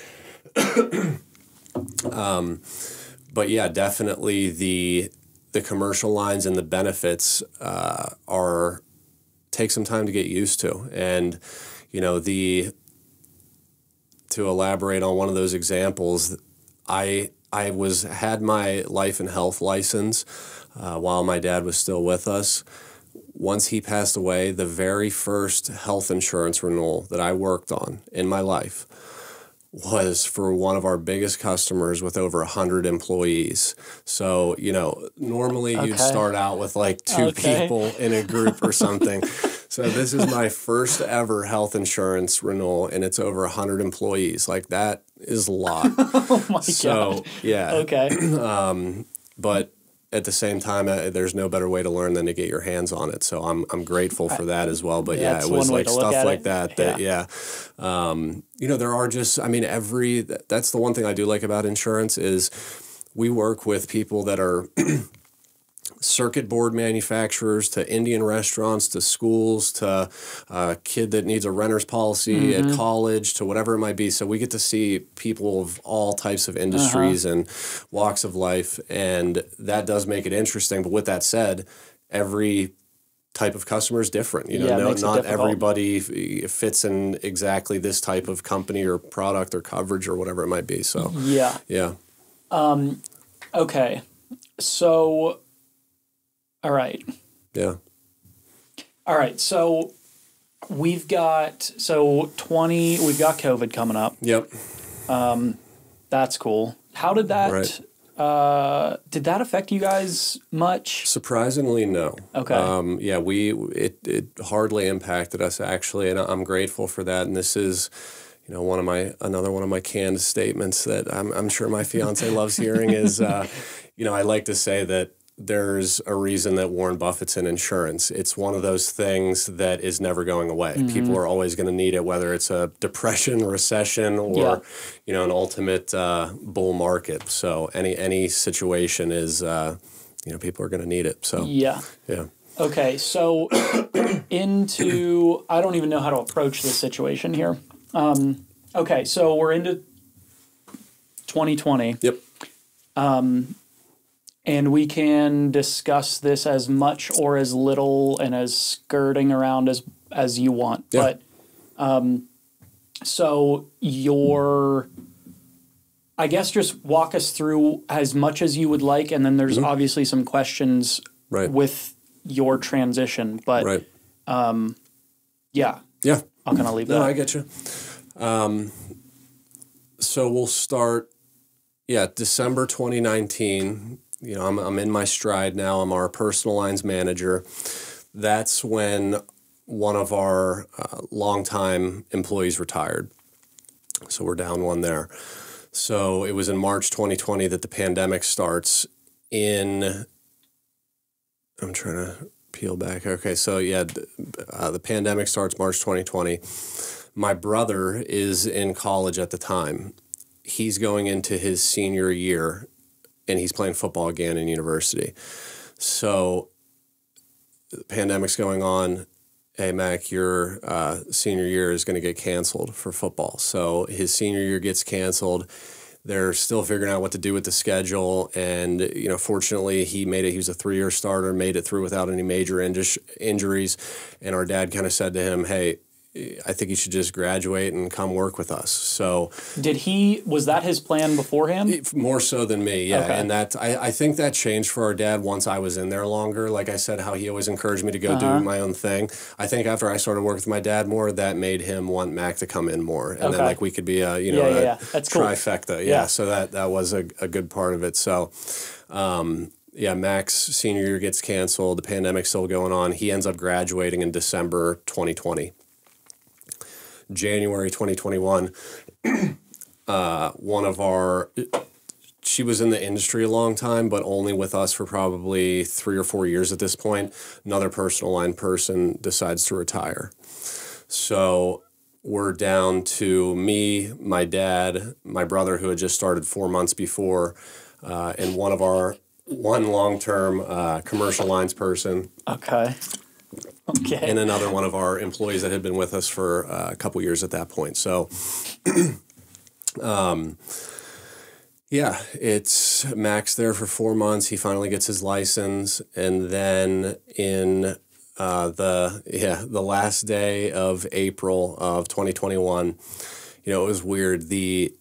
But yeah, definitely the commercial lines and the benefits take some time to get used to. And, to elaborate on one of those examples, I had my life and health license while my dad was still with us. Once he passed away, the very first health insurance renewal that I worked on in my life was for one of our biggest customers with over 100 employees. So, normally you'd start out with like two people in a group or something. So this is my first ever health insurance renewal, and it's over 100 employees. Like, that is a lot. Oh my God. Yeah. Okay. But at the same time, there's no better way to learn than to get your hands on it. So I'm grateful for that as well. But it was like stuff like that. There are just, that's the one thing I do like about insurance is we work with people that are circuit board manufacturers to Indian restaurants to schools to a kid that needs a renter's policy at college to whatever it might be. So we get to see people of all types of industries and walks of life, and that does make it interesting. But with that said, every type of customer is different. Not everybody fits in exactly this type of company or product or coverage or whatever it might be. So yeah. Okay. So, all right. Yeah. All right. So we've got COVID coming up. Yep. That's cool. How did that did that affect you guys much? Surprisingly, no. Okay. It hardly impacted us actually, and I'm grateful for that. And this is, another one of my canned statements that I'm sure my fiance loves hearing is, I like to say that there's a reason that Warren Buffett's in insurance. It's one of those things that is never going away. People are always going to need it, whether it's a depression, recession, or an ultimate bull market. So any situation is, people are going to need it. So yeah. Okay, so I don't even know how to approach this situation here. Okay, so we're into 2020. Yep. And we can discuss this as much or as little and as skirting around as you want. Yeah. But so I guess just walk us through as much as you would like, and then there's obviously some questions with your transition. But yeah. I'll kind of leave that. No, I get you. So we'll start, December 2019. I'm in my stride now. I'm our personal lines manager. That's when one of our longtime employees retired. So we're down one there. So it was in March 2020 that the pandemic starts. I'm trying to peel back. Okay, so the pandemic starts March 2020. My brother is in college at the time. He's going into his senior year, and he's playing football again in university. So the pandemic's going on. Hey, Mac, your senior year is going to get canceled for football. So his senior year gets canceled. They're still figuring out what to do with the schedule. And, fortunately, he made it. He was a 3-year starter, made it through without any major injuries. And our dad kind of said to him, hey, I think you should just graduate and come work with us. So was that his plan beforehand? More so than me, yeah. Okay. And I think that changed for our dad once I was in there longer. Like I said, how he always encouraged me to go do my own thing. I think after I started working with my dad more, that made him want Mac to come in more. And then we could be a That's trifecta. Cool. Yeah. So that was a good part of it. So Mac's senior year gets canceled. The pandemic's still going on. He ends up graduating in December 2020. January 2021, she was in the industry a long time, but only with us for probably 3 or 4 years at this point. Another personal line person decides to retire. So we're down to me, my dad, my brother who had just started 4 months before, and one long-term commercial lines person. Okay. And another one of our employees that had been with us for a couple years at that point. So, it's Max there for 4 months. He finally gets his license. And then in the last day of April of 2021, it was weird. The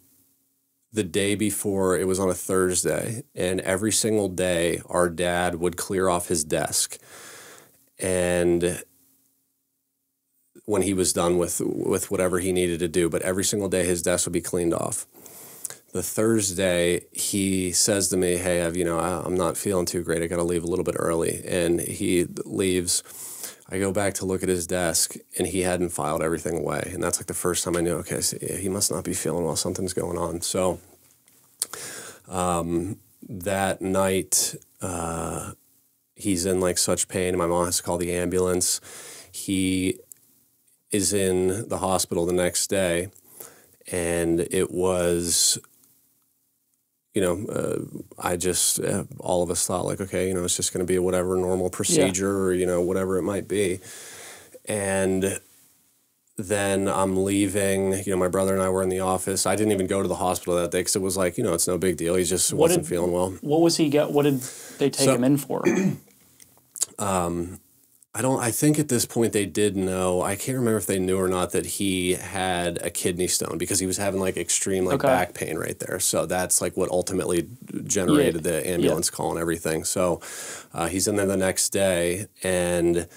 day before, it was on a Thursday. And every single day, our dad would clear off his desk. And when he was done with whatever he needed to do, but every single day his desk would be cleaned off. The Thursday, he says to me, hey, I'm not feeling too great. I got to leave a little bit early. And he leaves. I go back to look at his desk, and he hadn't filed everything away. And that's like the first time I knew, okay, so he must not be feeling well. Something's going on. So that night, he's in like such pain. My mom has to call the ambulance. He is in the hospital the next day, and it was, I just, all of us thought like, okay, it's just going to be whatever normal procedure or, whatever it might be. And then I'm leaving, my brother and I were in the office. I didn't even go to the hospital that day because it was like, it's no big deal. He just wasn't feeling well. What was he what did they take him in for? I think at this point they did know, I can't remember if they knew or not that he had a kidney stone because he was having like extreme back pain right there. So that's like what ultimately generated the ambulance call and everything. So he's in there the next day, and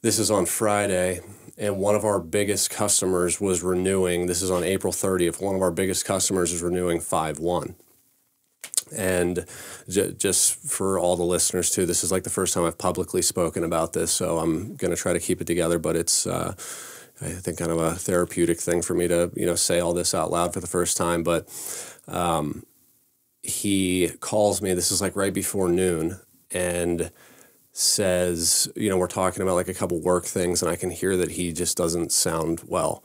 this is on Friday, and one of our biggest customers was renewing. This is on April 30th. One of our biggest customers is renewing 5/1. And just for all the listeners too, this is like the first time I've publicly spoken about this, so I'm going to try to keep it together, but it's, I think, kind of a therapeutic thing for me to, say all this out loud for the first time. But he calls me, this is like right before noon, and says, we're talking about like a couple work things, and I can hear that he just doesn't sound well.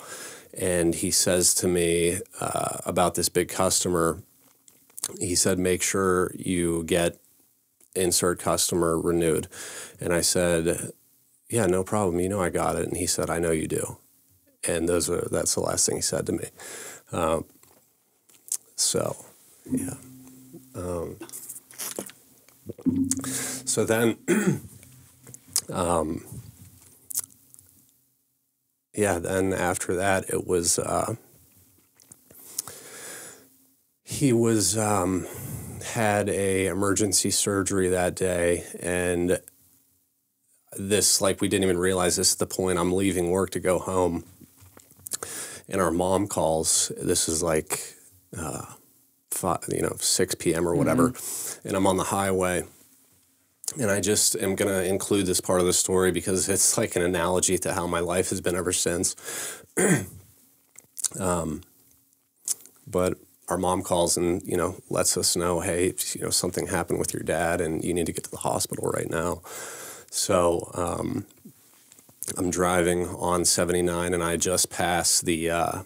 And he says to me about this big customer, he said, make sure you get insert customer renewed. And I said, yeah, no problem. I got it. And he said, I know you do. And that's the last thing he said to me. So, yeah. So then, then after that, it was, he was had a emergency surgery that day, and this, like, we didn't even realize this at the point. I'm leaving work to go home, and our mom calls. This is like 6 p.m. or whatever, and I'm on the highway. And I just am going to include this part of the story because it's like an analogy to how my life has been ever since. But our mom calls and, lets us know, hey, something happened with your dad and you need to get to the hospital right now. So I'm driving on 79 and I just passed the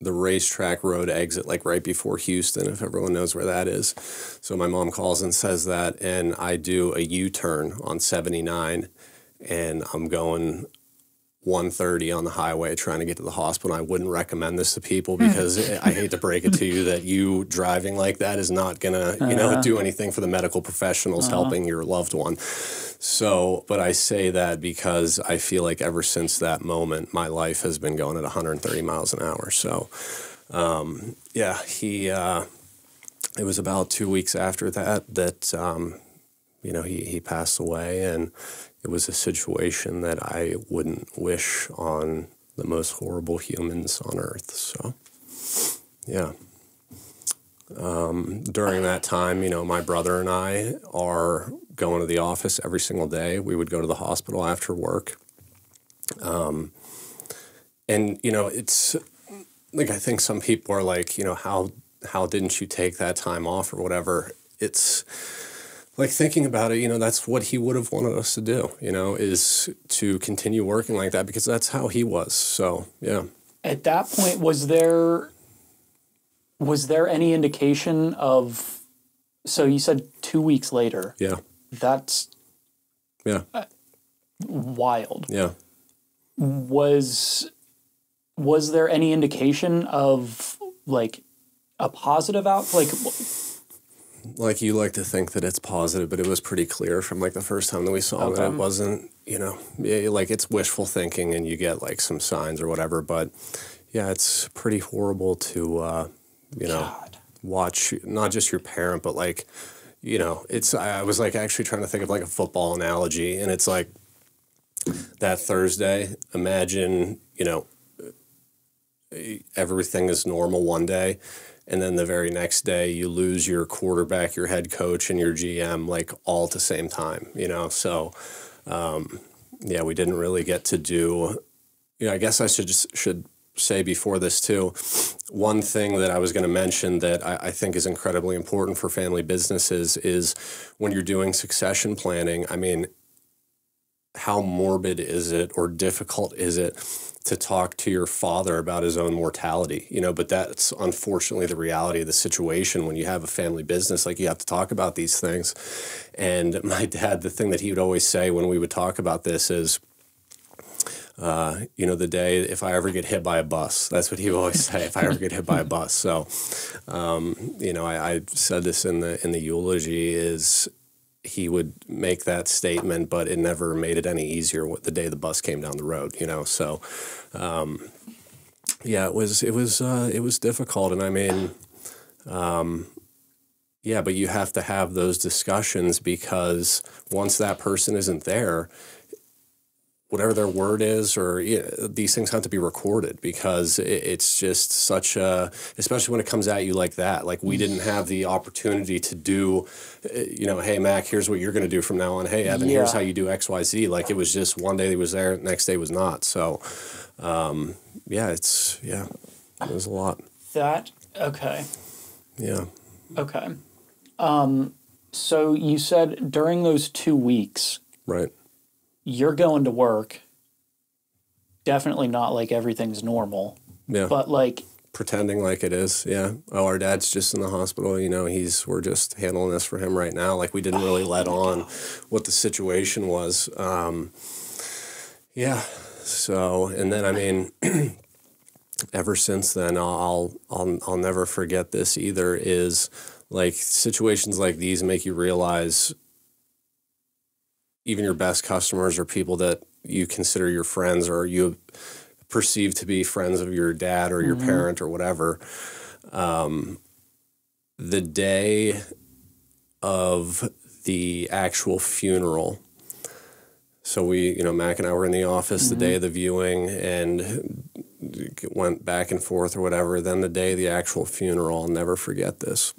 racetrack road exit, like right before Houston, if everyone knows where that is. So my mom calls and says that, and I do a U-turn on 79, and I'm going 130 on the highway trying to get to the hospital. I wouldn't recommend this to people because I hate to break it to you that you driving like that is not going to, do anything for the medical professionals helping your loved one. So, but I say that because I feel like ever since that moment, my life has been going at 130 miles an hour. So, it was about 2 weeks after that, he passed away, and it was a situation that I wouldn't wish on the most horrible humans on earth. So, yeah. During that time, my brother and I are going to the office every single day. We would go to the hospital after work. And, it's like, I think some people are like, how didn't you take that time off or whatever? It's like, thinking about it, that's what he would have wanted us to do, is to continue working like that because that's how he was. So, yeah. At that point, was there any indication of, so you said 2 weeks later. Yeah. That's wild. Yeah. Was there any indication of like a positive like you like to think that it's positive, but it was pretty clear from like the first time that we saw that it wasn't, like it's wishful thinking and you get like some signs or whatever. But yeah, it's pretty horrible to, watch not just your parent, but like, I was like actually trying to think of like a football analogy, and it's like that Thursday, imagine, everything is normal one day. And then the very next day, you lose your quarterback, your head coach, and your GM, like, all at the same time, So, we didn't really get to do, I guess I should say before this, too, one thing that I was going to mention that I think is incredibly important for family businesses is when you're doing succession planning, I mean, how morbid is it or difficult is it to talk to your father about his own mortality, you know, but that's unfortunately the reality of the situation when you have a family business. Like, you have to talk about these things. And my dad, the thing that he would always say when we would talk about this is, you know, the day if I ever get hit by a bus, that's what he would always say, if I ever get hit by a bus. So, you know, I said this in the eulogy, is he would make that statement, but it never made it any easier the day the bus came down the road, you know? So, yeah, it was difficult. And I mean, yeah, but you have to have those discussions, because once that person isn't there, whatever their word is, or these things have to be recorded, because it's just such a, especially when it comes at you like that. Like, we didn't have the opportunity to do, you know, hey, Mac, here's what you're going to do from now on. Hey, Evan, here's how you do X, Y, Z. Like, it was just one day he was there, next day was not. So, yeah, it was a lot. Okay. Yeah. Okay. So you said during those 2 weeks, Right. you're going to work, definitely not like everything's normal. Yeah. But like pretending like it is. Yeah. Oh, our dad's just in the hospital. You know, we're just handling this for him right now. Like, we didn't really let on what the situation was. Yeah. So, and then, I mean, ever since then, I'll never forget this either, is like, situations like these make you realize even your best customers, or people that you consider your friends, or you perceive to be friends of your dad or your parent or whatever, the day of the actual funeral. So Mac and I were in the office the day of the viewing and went back and forth or whatever. Then the day of the actual funeral, I'll never forget this.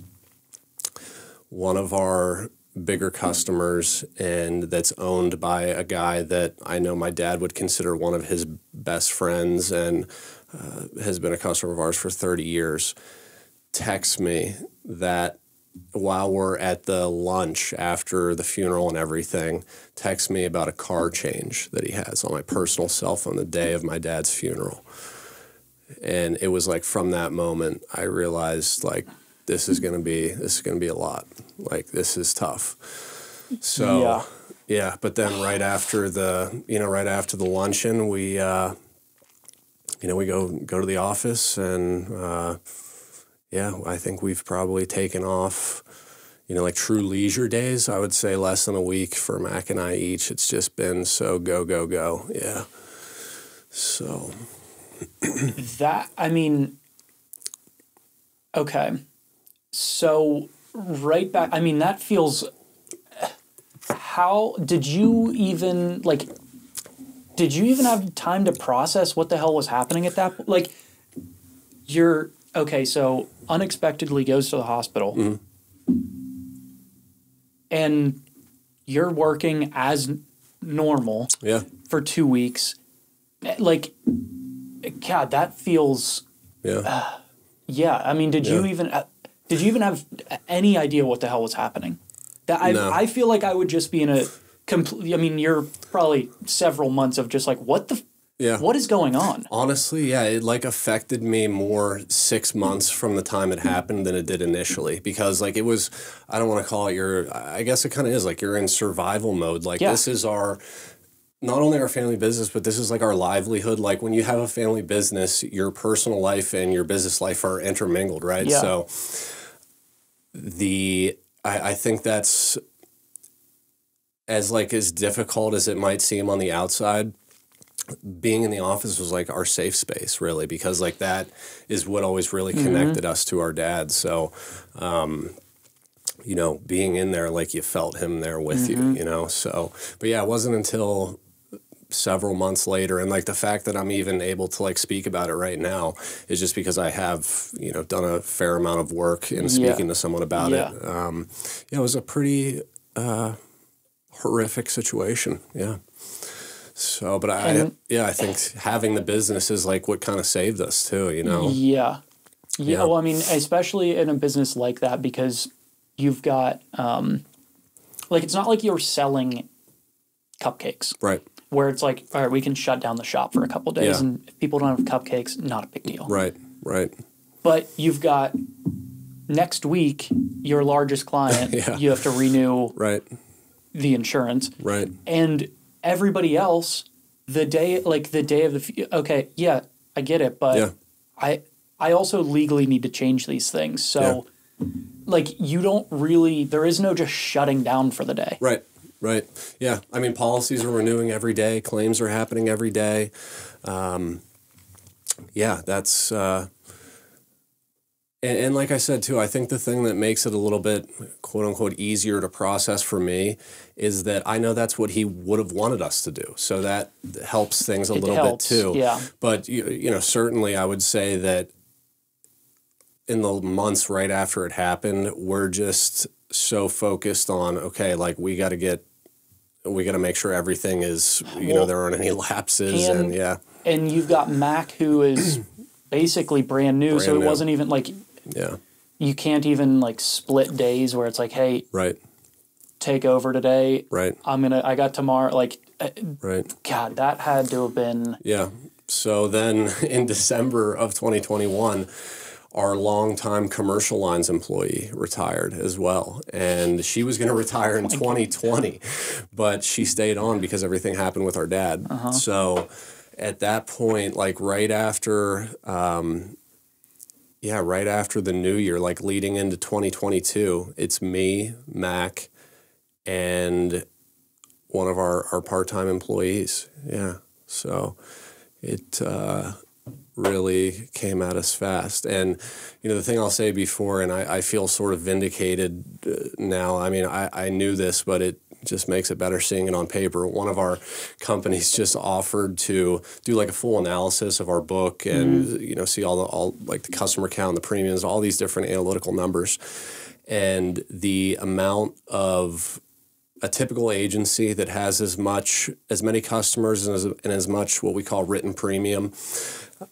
One of our bigger customers, and that's owned by a guy that I know my dad would consider one of his best friends, and has been a customer of ours for 30 years, texts me that while we're at the lunch after the funeral and everything, texts me about a car change that he has on my personal cell phone the day of my dad's funeral. And it was like, from that moment, I realized, like, this is gonna be a lot. Like, this is tough. So yeah. But then right after the luncheon, we we go to the office, and I think we've probably taken off, like true leisure days, I would say less than a week for Mac and I each. It's just been so go, go, go. Yeah. So okay. So right back, that feels, how did you even have time to process what the hell was happening at that point? Like, so unexpectedly goes to the hospital, and you're working as normal for 2 weeks. Like, God, that feels, did you even have any idea what the hell was happening? No. I feel like I would just be in a you're probably several months of just like, what is going on? Honestly, it affected me more 6 months from the time it happened than it did initially, because it was, I don't want to call it I guess it kind of is, you're in survival mode. This is not only our family business, but this is our livelihood. When you have a family business, your personal life and your business life are intermingled, right? Yeah. So I think that's as difficult as it might seem on the outside. Being in the office was our safe space, really, because that is what always really connected us to our dad. So, being in there, you felt him there with you, so, but it wasn't until several months later, and the fact that I'm even able to speak about it right now is just because I have done a fair amount of work in speaking to someone about it. It was a pretty horrific situation. So, but I think having the business is what kind of saved us too. Yeah. Well, especially in a business like that, because you've got it's not like you're selling cupcakes. Right. Where it's like, all right, we can shut down the shop for a couple of days, Yeah. and if people don't have cupcakes, not a big deal. Right. Right. But you've got next week, your largest client, Yeah. you have to renew Right. the insurance. Right. And everybody else, the day of okay, yeah, I get it, but Yeah. I also legally need to change these things. So, like, you don't really, there is no just shutting down for the day. Right. Right. Yeah. I mean, policies are renewing every day. Claims are happening every day. Yeah, that's... And like I said, too, I think the thing that makes it a little bit, quote unquote, easier to process for me is that I know that's what he would have wanted us to do. So that helps things a little bit, too. Yeah. But, you know, certainly I would say that in the months right after it happened, we're just so focused on, okay, like we got to make sure everything is, you know, there aren't any lapses and yeah. And you've got Mac, who is basically brand new. So it wasn't even like, you can't even like split days where it's like, hey, take over today. Right. I got tomorrow. Like, right. God, that had to have been. Yeah. So then in December of 2021, our longtime commercial lines employee retired as well. And she was going to retire in 2020, but she stayed on because everything happened with our dad. So at that point, like right after the new year, like leading into 2022, it's me, Mac, and one of our part-time employees. Yeah. So it really came at us fast. And, you know, the thing I'll say before, and I feel sort of vindicated now, I mean, I knew this, but it just makes it better seeing it on paper. One of our companies just offered to do like a full analysis of our book and, you know, see all like the customer count, the premiums, all these different analytical numbers. And the amount of a typical agency that has as many customers and as much what we call written premium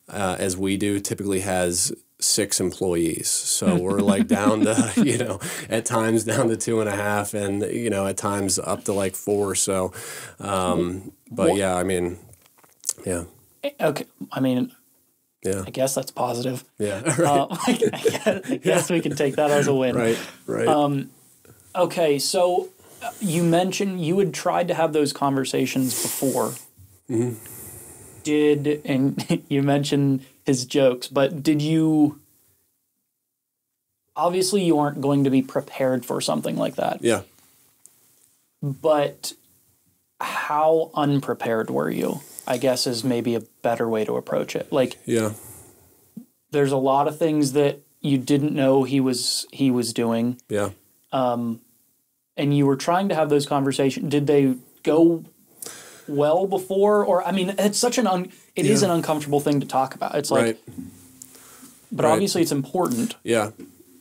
as we do typically has 6 employees. So we're like down to, you know, at times down to 2.5 and, you know, at times up to like 4. So, but yeah, I mean, yeah. Okay. I mean, yeah. I guess that's positive. Yeah. Right. I guess we can take that as a win. Right. Right. Okay. So you mentioned you had tried to have those conversations before. And you mentioned his jokes, but did you, obviously you aren't going to be prepared for something like that. Yeah. But how unprepared were you, I guess, is maybe a better way to approach it. Like, yeah, there's a lot of things that you didn't know he was doing. Yeah. And you were trying to have those conversations. Did they go well before? Or, I mean, it's such it is an uncomfortable thing to talk about. It's like, but obviously it's important. Yeah.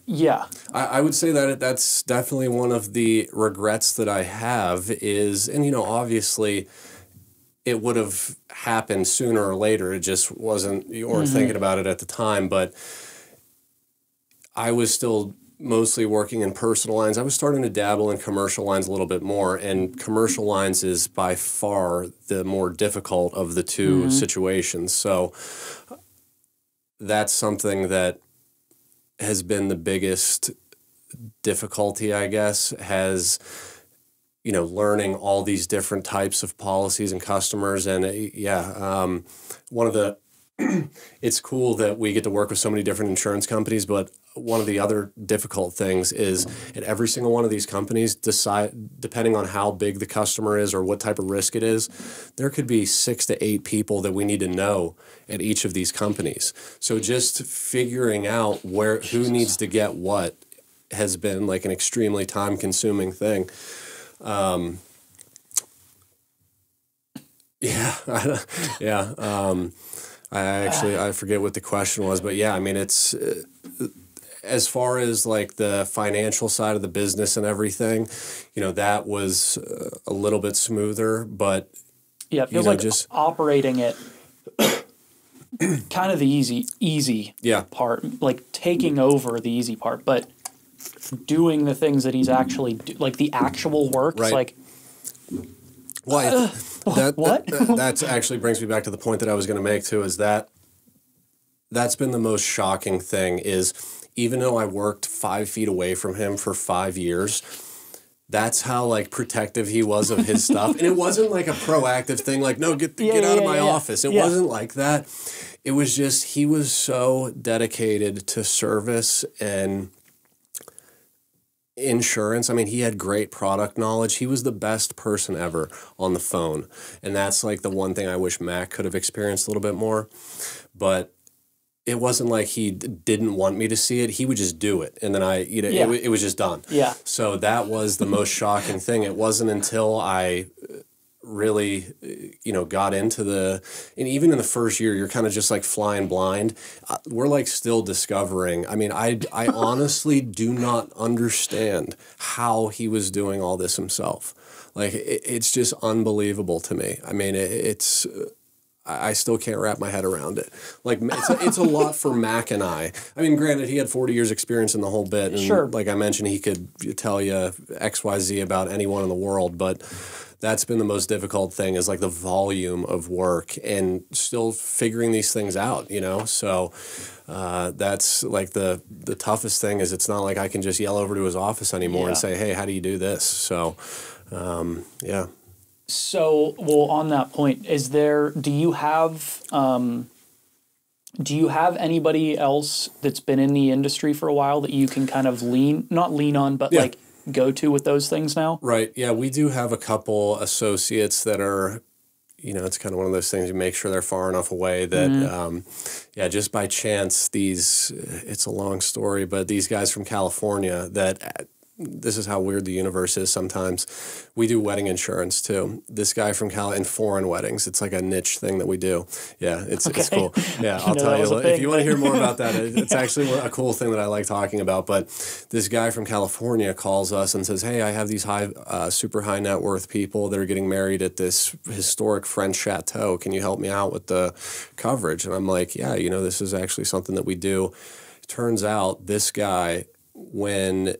Yeah. I would say that that's definitely one of the regrets that I have is, and, you know, obviously it would have happened sooner or later. It just wasn't, you weren't thinking about it at the time, but I was still mostly working in personal lines. I was starting to dabble in commercial lines a little bit more, and commercial lines is by far the more difficult of the two situations. So that's something that has been the biggest difficulty, I guess, has, you know, learning all these different types of policies and customers. And one of the, it's cool that we get to work with so many different insurance companies, but one of the other difficult things is at every single one of these companies, depending on how big the customer is or what type of risk it is, there could be 6 to 8 people that we need to know at each of these companies. So just figuring out who needs to get what has been like an extremely time-consuming thing. I forget what the question was, but yeah, I mean, it's as far as like the financial side of the business and everything, you know, that was a little bit smoother, but yeah, it feels like just operating it kind of the easy part, like taking over the easy part, but doing the things that he's actually like the actual work, like Well, What? That's actually brings me back to the point that I was going to make too, is that's been the most shocking thing is even though I worked 5 feet away from him for 5 years, that's how like protective he was of his stuff. And it wasn't like a proactive thing like, no, get out of my office. It wasn't like that. It was just he was so dedicated to service and insurance. I mean, he had great product knowledge. He was the best person ever on the phone. And that's like the one thing I wish Mac could have experienced a little bit more. But it wasn't like he didn't want me to see it. He would just do it. And then it was just done. Yeah. So that was the most shocking thing. It wasn't until I really, got into and even in the first year, you're kind of just like flying blind. We're like still discovering. I mean, I honestly do not understand how he was doing all this himself. Like, it's just unbelievable to me. I mean, I still can't wrap my head around it. Like, it's a lot for Mac and I. I mean, granted, he had 40 years experience in the whole bit. And sure. Like I mentioned, he could tell you XYZ about anyone in the world, but that's been the most difficult thing is like the volume of work and still figuring these things out, So that's like the toughest thing is it's not like I can just yell over to his office anymore and say, hey, how do you do this? So, yeah. So, well, on that point, do you have anybody else that's been in the industry for a while that you can kind of not lean on, but like go to with those things now? Right. Yeah, we do have a couple associates that are, it's kind of one of those things you make sure they're far enough away that, just by chance, it's a long story, but these guys from California that this is how weird the universe is sometimes. We do wedding insurance too. This guy from and foreign weddings. It's like a niche thing that we do. Yeah, it's cool. Yeah, I'll tell you. If you want to hear more about that, it's actually a cool thing that I like talking about. But this guy from California calls us and says, hey, I have these super high net worth people that are getting married at this historic French chateau. Can you help me out with the coverage? And I'm like, yeah, this is actually something that we do. Turns out this guy, when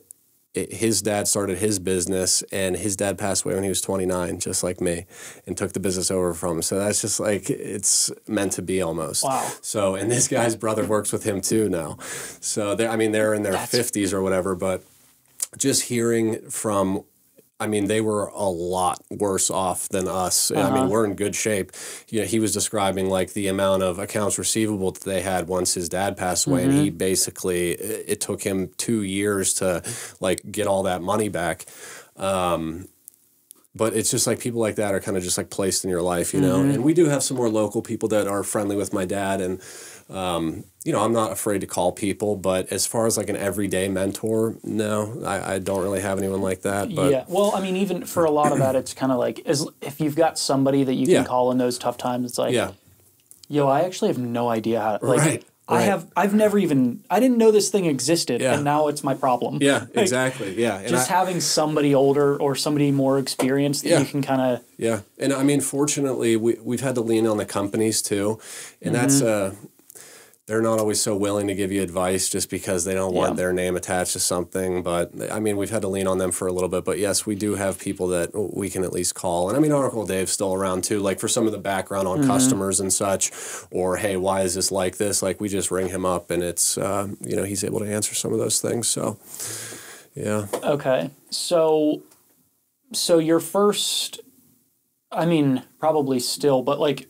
his dad started his business, and his dad passed away when he was 29, just like me, and took the business over from him. So that's just like, it's meant to be almost. Wow. So, and this guy's brother works with him too now. So they're in their 50s or whatever, but just hearing from, they were a lot worse off than us. We're in good shape. He was describing like the amount of accounts receivable that they had once his dad passed away, and he basically, it took him 2 years to like get all that money back. But it's just like people like that are kind of just like placed in your life, And we do have some more local people that are friendly with my dad, and I'm not afraid to call people, but as far as like an everyday mentor, no, I don't really have anyone like that. But yeah, well, even for a lot of that, it's kind of like if you've got somebody that you can call in those tough times, it's like, yo, I actually have no idea how. Like, right. I didn't know this thing existed, and now it's my problem. Yeah, exactly. Yeah, and just having somebody older or somebody more experienced that you can kind of. Yeah, and fortunately, we've had to lean on the companies too, and that's they're not always so willing to give you advice just because they don't want their name attached to something. But we've had to lean on them for a little bit. But yes, we do have people that we can at least call. And Oracle Dave's still around too, like for some of the background on customers and such, or hey, why is this like this? Like we just ring him up and it's, he's able to answer some of those things. So, yeah. Okay. So your first, probably still, but like,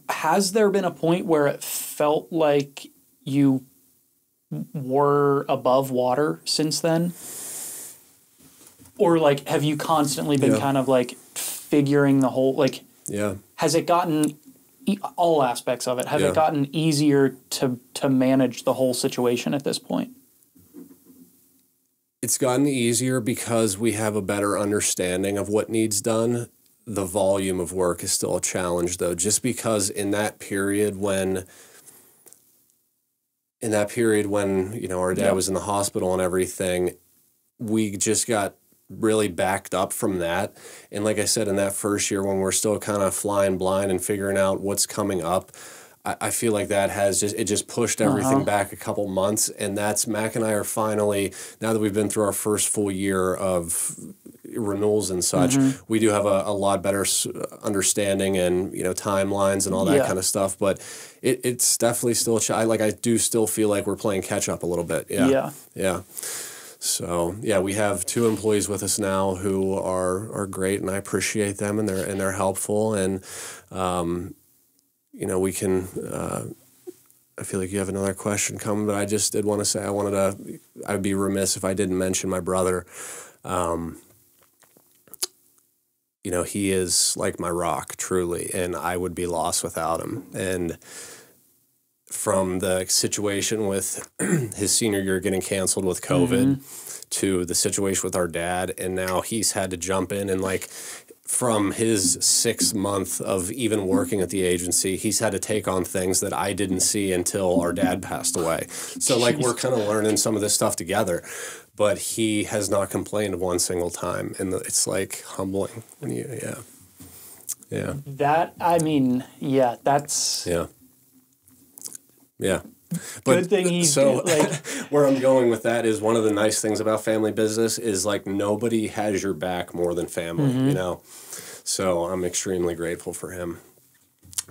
has there been a point where it felt like you were above water since then? Or like, have you constantly been kind of like figuring the whole, like, has it gotten, all aspects of it, have it gotten easier to manage the whole situation at this point? It's gotten easier because we have a better understanding of what needs done. The volume of work is still a challenge, though, just because in that period when our dad was in the hospital and everything, we just got really backed up from that. And like I said, in that first year when we're still kind of flying blind and figuring out what's coming up, I feel like that has just pushed everything back a couple months. And that's Mac and I are finally, now that we've been through our first full year of renewals and such, we do have a lot better understanding and, timelines and all that kind of stuff. But it's definitely still, I do still feel like we're playing catch up a little bit. Yeah. So we have 2 employees with us now who are great, and I appreciate them, and they're helpful, and we can. I feel like you have another question coming, but I just did want to say I'd be remiss if I didn't mention my brother. He is like my rock, truly, and I would be lost without him. And from the situation with his senior year getting canceled with COVID to the situation with our dad, and now he's had to jump in and from his 6th month of even working at the agency, he's had to take on things that I didn't see until our dad passed away. So we're kind of learning some of this stuff together, but he has not complained one single time. And it's humbling when that's. Yeah. Good thing he's where I'm going with that is one of the nice things about family business is nobody has your back more than family, So I'm extremely grateful for him.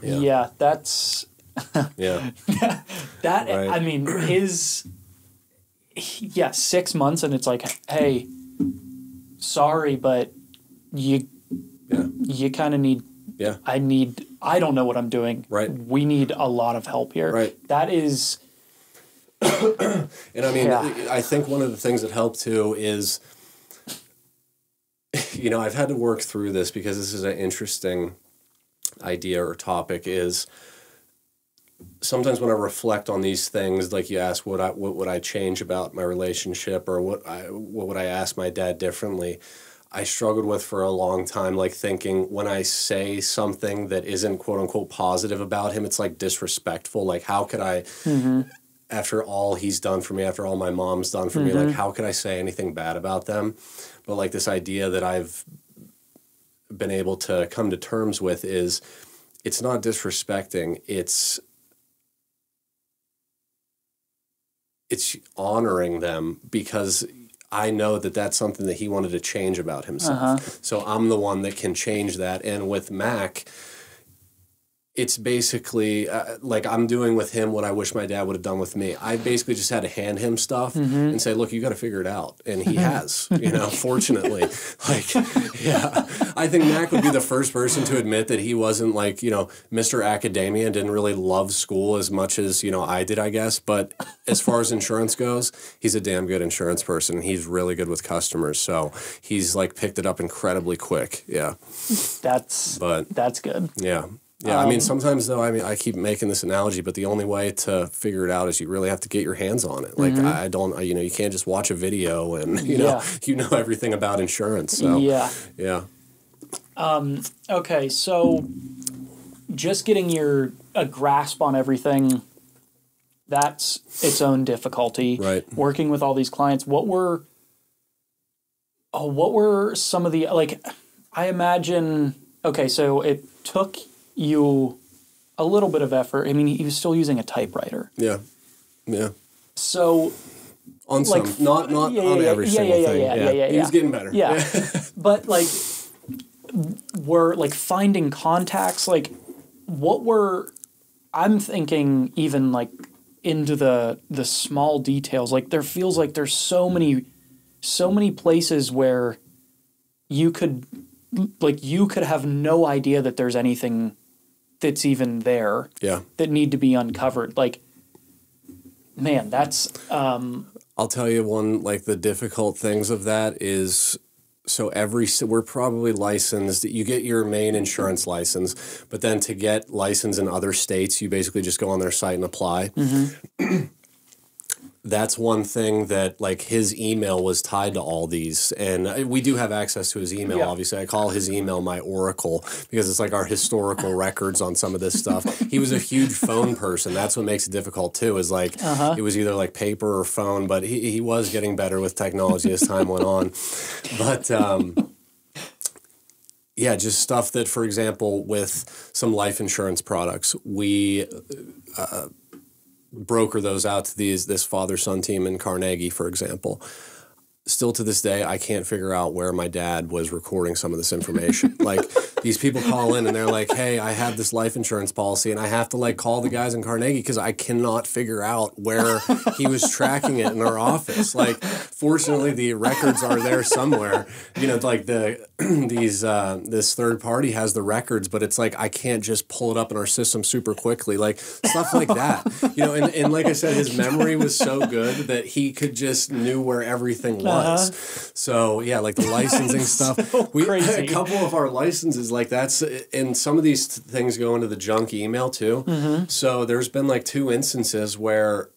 Yeah, that's right. 6 months, and it's hey, sorry, but you kind of need. Yeah. I don't know what I'm doing. Right. We need a lot of help here. Right. That is. And I think one of the things that helped too is, I've had to work through this because this is an interesting idea or topic is sometimes when I reflect on these things, like you ask, what would I change about my relationship, or what would I ask my dad differently? I struggled with for a long time, thinking when I say something that isn't quote unquote positive about him, it's disrespectful. How could I, after all he's done for me, after all my mom's done for me, how could I say anything bad about them? But this idea that I've been able to come to terms with is it's not disrespecting, it's honoring them, because I know that that's something that he wanted to change about himself. So I'm the one that can change that. And with Mac, it's basically I'm doing with him what I wish my dad would have done with me. I basically just had to hand him stuff and say, look, you got to figure it out. And he has, fortunately. I think Mac would be the first person to admit that he wasn't Mr. Academia and didn't really love school as much as, I did, I guess. But as far as insurance goes, he's a damn good insurance person. He's really good with customers. So he's picked it up incredibly quick. Yeah. That's good. Yeah. Yeah, sometimes though, I keep making this analogy, but the only way to figure it out is you really have to get your hands on it. You can't just watch a video and you know everything about insurance. So yeah. Okay, so just getting a grasp on everything, that's its own difficulty. Right. Working with all these clients, what were some of the I imagine. Okay, so it took you a little bit of effort. He was still using a typewriter. Yeah. So on some, not on every single thing. Yeah. He was getting better. Yeah. But were finding contacts. What were? I'm thinking even into the small details. There feels like there's so many places where you could have no idea that there's anything that's even there that need to be uncovered. Man, that's I'll tell you one the difficult things of that is we're probably licensed. You get your main insurance license, but then to get licensed in other states, you basically just go on their site and apply. That's one thing that his email was tied to all these, and we do have access to his email. Obviously, I call his email my oracle because it's our historical records on some of this stuff. He was a huge phone person. That's what makes it difficult too. Is it was either paper or phone, but he was getting better with technology as time went on. But just stuff that, for example, with some life insurance products, we broker those out to this father-son team in Carnegie, for example. still to this day, I can't figure out where my dad was recording some of this information. Like, these people call in and they're like, hey, I have this life insurance policy, and I have to like call the guys in Carnegie because I cannot figure out where he was tracking it in our office. Like, fortunately, the records are there somewhere. You know, like this third party has the records, but it's like I can't just pull it up in our system super quickly. Like, stuff like that. You know, and like I said, his memory was so good that he could just knew where everything was. So yeah, like the licensing stuff. Crazy. A couple of our licenses, like that's, and some of these things go into the junk email too. So there's been like 2 instances where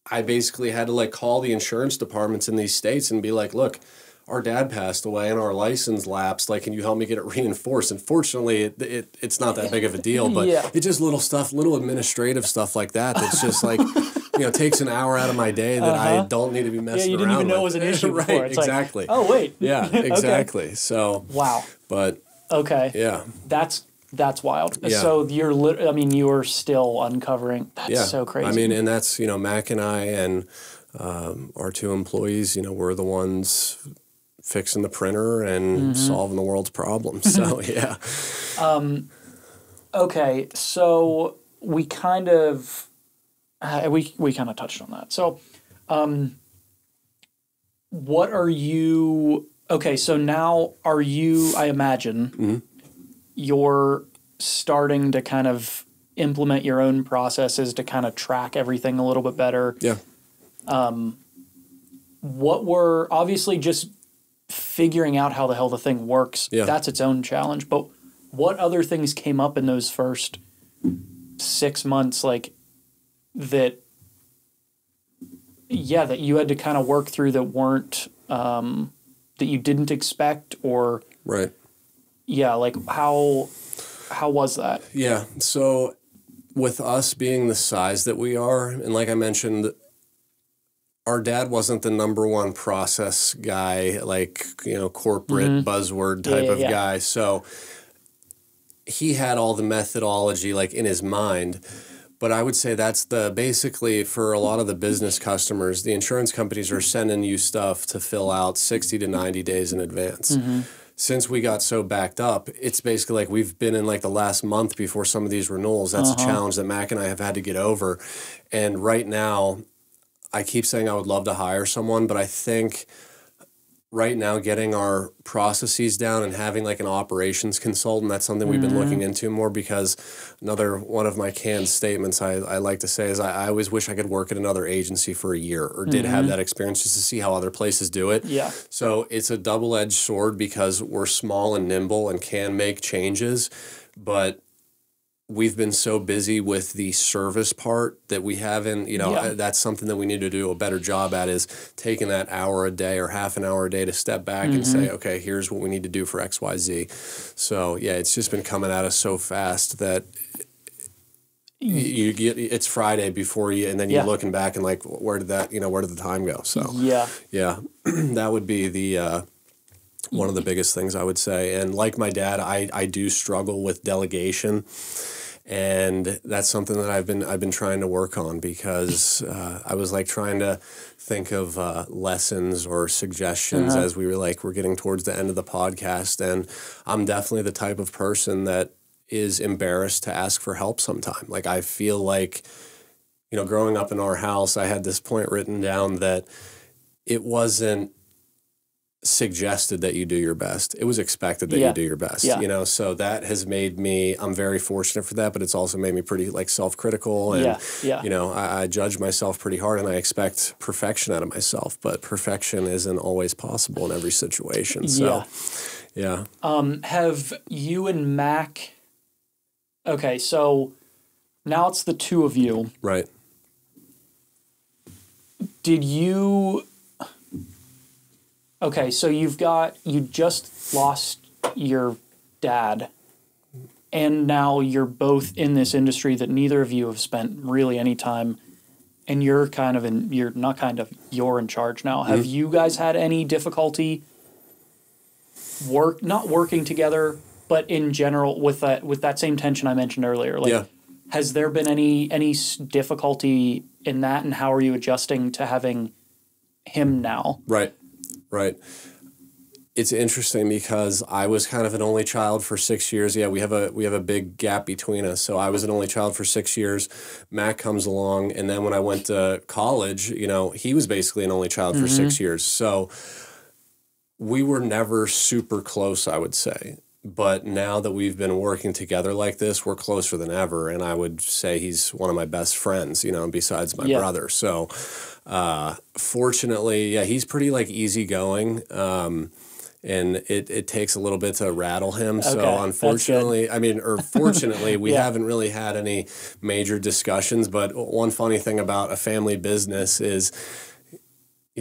I basically had to like call the insurance departments in these states and be like, look, our dad passed away and our license lapsed. Like, can you help me get it reinforced? And fortunately, it's not that big of a deal, but it's just little stuff, little administrative stuff like that. That's just like, you know, takes an hour out of my day that I don't need to be messing around. Yeah, you didn't even know it was an issue before. Right, it's exactly. Like, oh, wait. Yeah, exactly. Okay. So. Wow. But. Okay. Yeah. That's wild. Yeah. So you're still uncovering. That's so crazy. I mean, and that's, you know, Mac and I and our 2 employees, you know, we're the ones fixing the printer and solving the world's problems. So, yeah. Okay, so we kind of touched on that. So, what are you? Okay, so now are you? I imagine you're starting to kind of implement your own processes to kind of track everything a little bit better. Yeah. What were obviously just figuring out how the hell the thing works. Yeah. That's its own challenge. But what other things came up in those first 6 months, like that you had to kind of work through that weren't that you didn't expect, or right? Yeah, like how was that? Yeah, so with us being the size that we are, and like I mentioned, our dad wasn't the number one process guy, like, you know, corporate buzzword type of guy. So he had all the methodology like in his mind. But I would say that's basically for a lot of the business customers, the insurance companies are sending you stuff to fill out 60 to 90 days in advance. Since we got so backed up, it's basically like we've been in like the last month before some of these renewals. That's a challenge that Mac and I have had to get over. And right now, I keep saying I would love to hire someone, but I think right now getting our processes down and having like an operations consultant, that's something we've been looking into more, because another one of my canned statements I like to say is I always wish I could work at another agency for a year or did have that experience just to see how other places do it. Yeah. So it's a double-edged sword because we're small and nimble and can make changes, but we've been so busy with the service part that we haven't, you know, that's something that we need to do a better job at, is taking that hour a day or half an hour a day to step back and say, okay, here's what we need to do for X, Y, Z. So yeah, it's just been coming at us so fast that you get, it's Friday before you, and then you're looking back and like, where did the time go? So yeah, that would be the, one of the biggest things I would say. And like my dad, I do struggle with delegation, and that's something that I've been trying to work on, because I was like trying to think of lessons or suggestions as we're getting towards the end of the podcast. And I'm definitely the type of person that is embarrassed to ask for help sometime. Like, I feel like, you know, growing up in our house, I had this point written down that it wasn't suggested that you do your best. It was expected that you do your best, you know, so that has made me, I'm very fortunate for that, but it's also made me pretty like self-critical, and, you know, I judge myself pretty hard, and I expect perfection out of myself, but perfection isn't always possible in every situation. So, yeah. Have you and Mac, okay, so now it's the two of you. Right. Did you... Okay, so you just lost your dad, and now you're both in this industry that neither of you have spent really any time, and you're in charge now. Have you guys had any difficulty not working together, but in general with that same tension I mentioned earlier? Like, has there been any difficulty in that, and how are you adjusting to having him now? Right. Right. It's interesting because I was kind of an only child for 6 years. Yeah, we have a big gap between us. So I was an only child for 6 years. Matt comes along, and then when I went to college, he was basically an only child for 6 years. So we were never super close, I would say. But now that we've been working together like this, we're closer than ever. And I would say he's one of my best friends, besides my brother. So fortunately, yeah, he's pretty easygoing. And it takes a little bit to rattle him. Okay, so unfortunately, fortunately, we haven't really had any major discussions. But one funny thing about a family business is,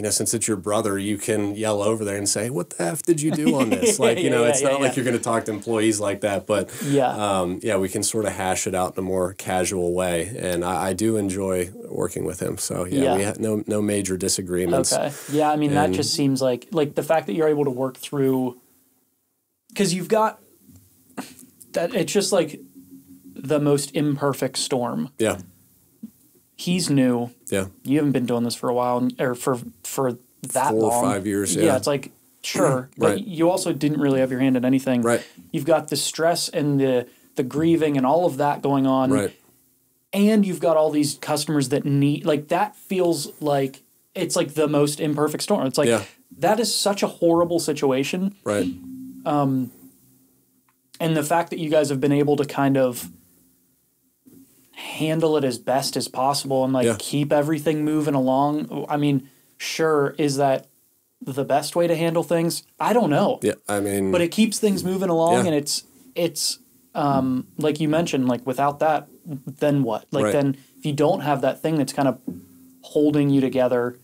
since it's your brother, you can yell over there and say, "What the F did you do on this?" It's not like you're going to talk to employees like that. But we can sort of hash it out in a more casual way. And I do enjoy working with him. So we have no major disagreements. Okay. Yeah, that just seems like the fact that you're able to work through, because you've got that. It's just like the most imperfect storm. Yeah. He's new. Yeah. You haven't been doing this for a while, or for that 4 long. or 5 years. Yeah. It's like, sure, but you also didn't really have your hand in anything. Right. You've got the stress and the grieving and all of that going on. Right. And you've got all these customers that need, that feels like it's like the most imperfect storm. It's like, that is such a horrible situation. Right. And the fact that you guys have been able to kind of handle it as best as possible and keep everything moving along. Sure, is that the best way to handle things? I don't know. Yeah, but it keeps things moving along, and it's like you mentioned, without that, then what? Then if you don't have that thing that's kind of holding you together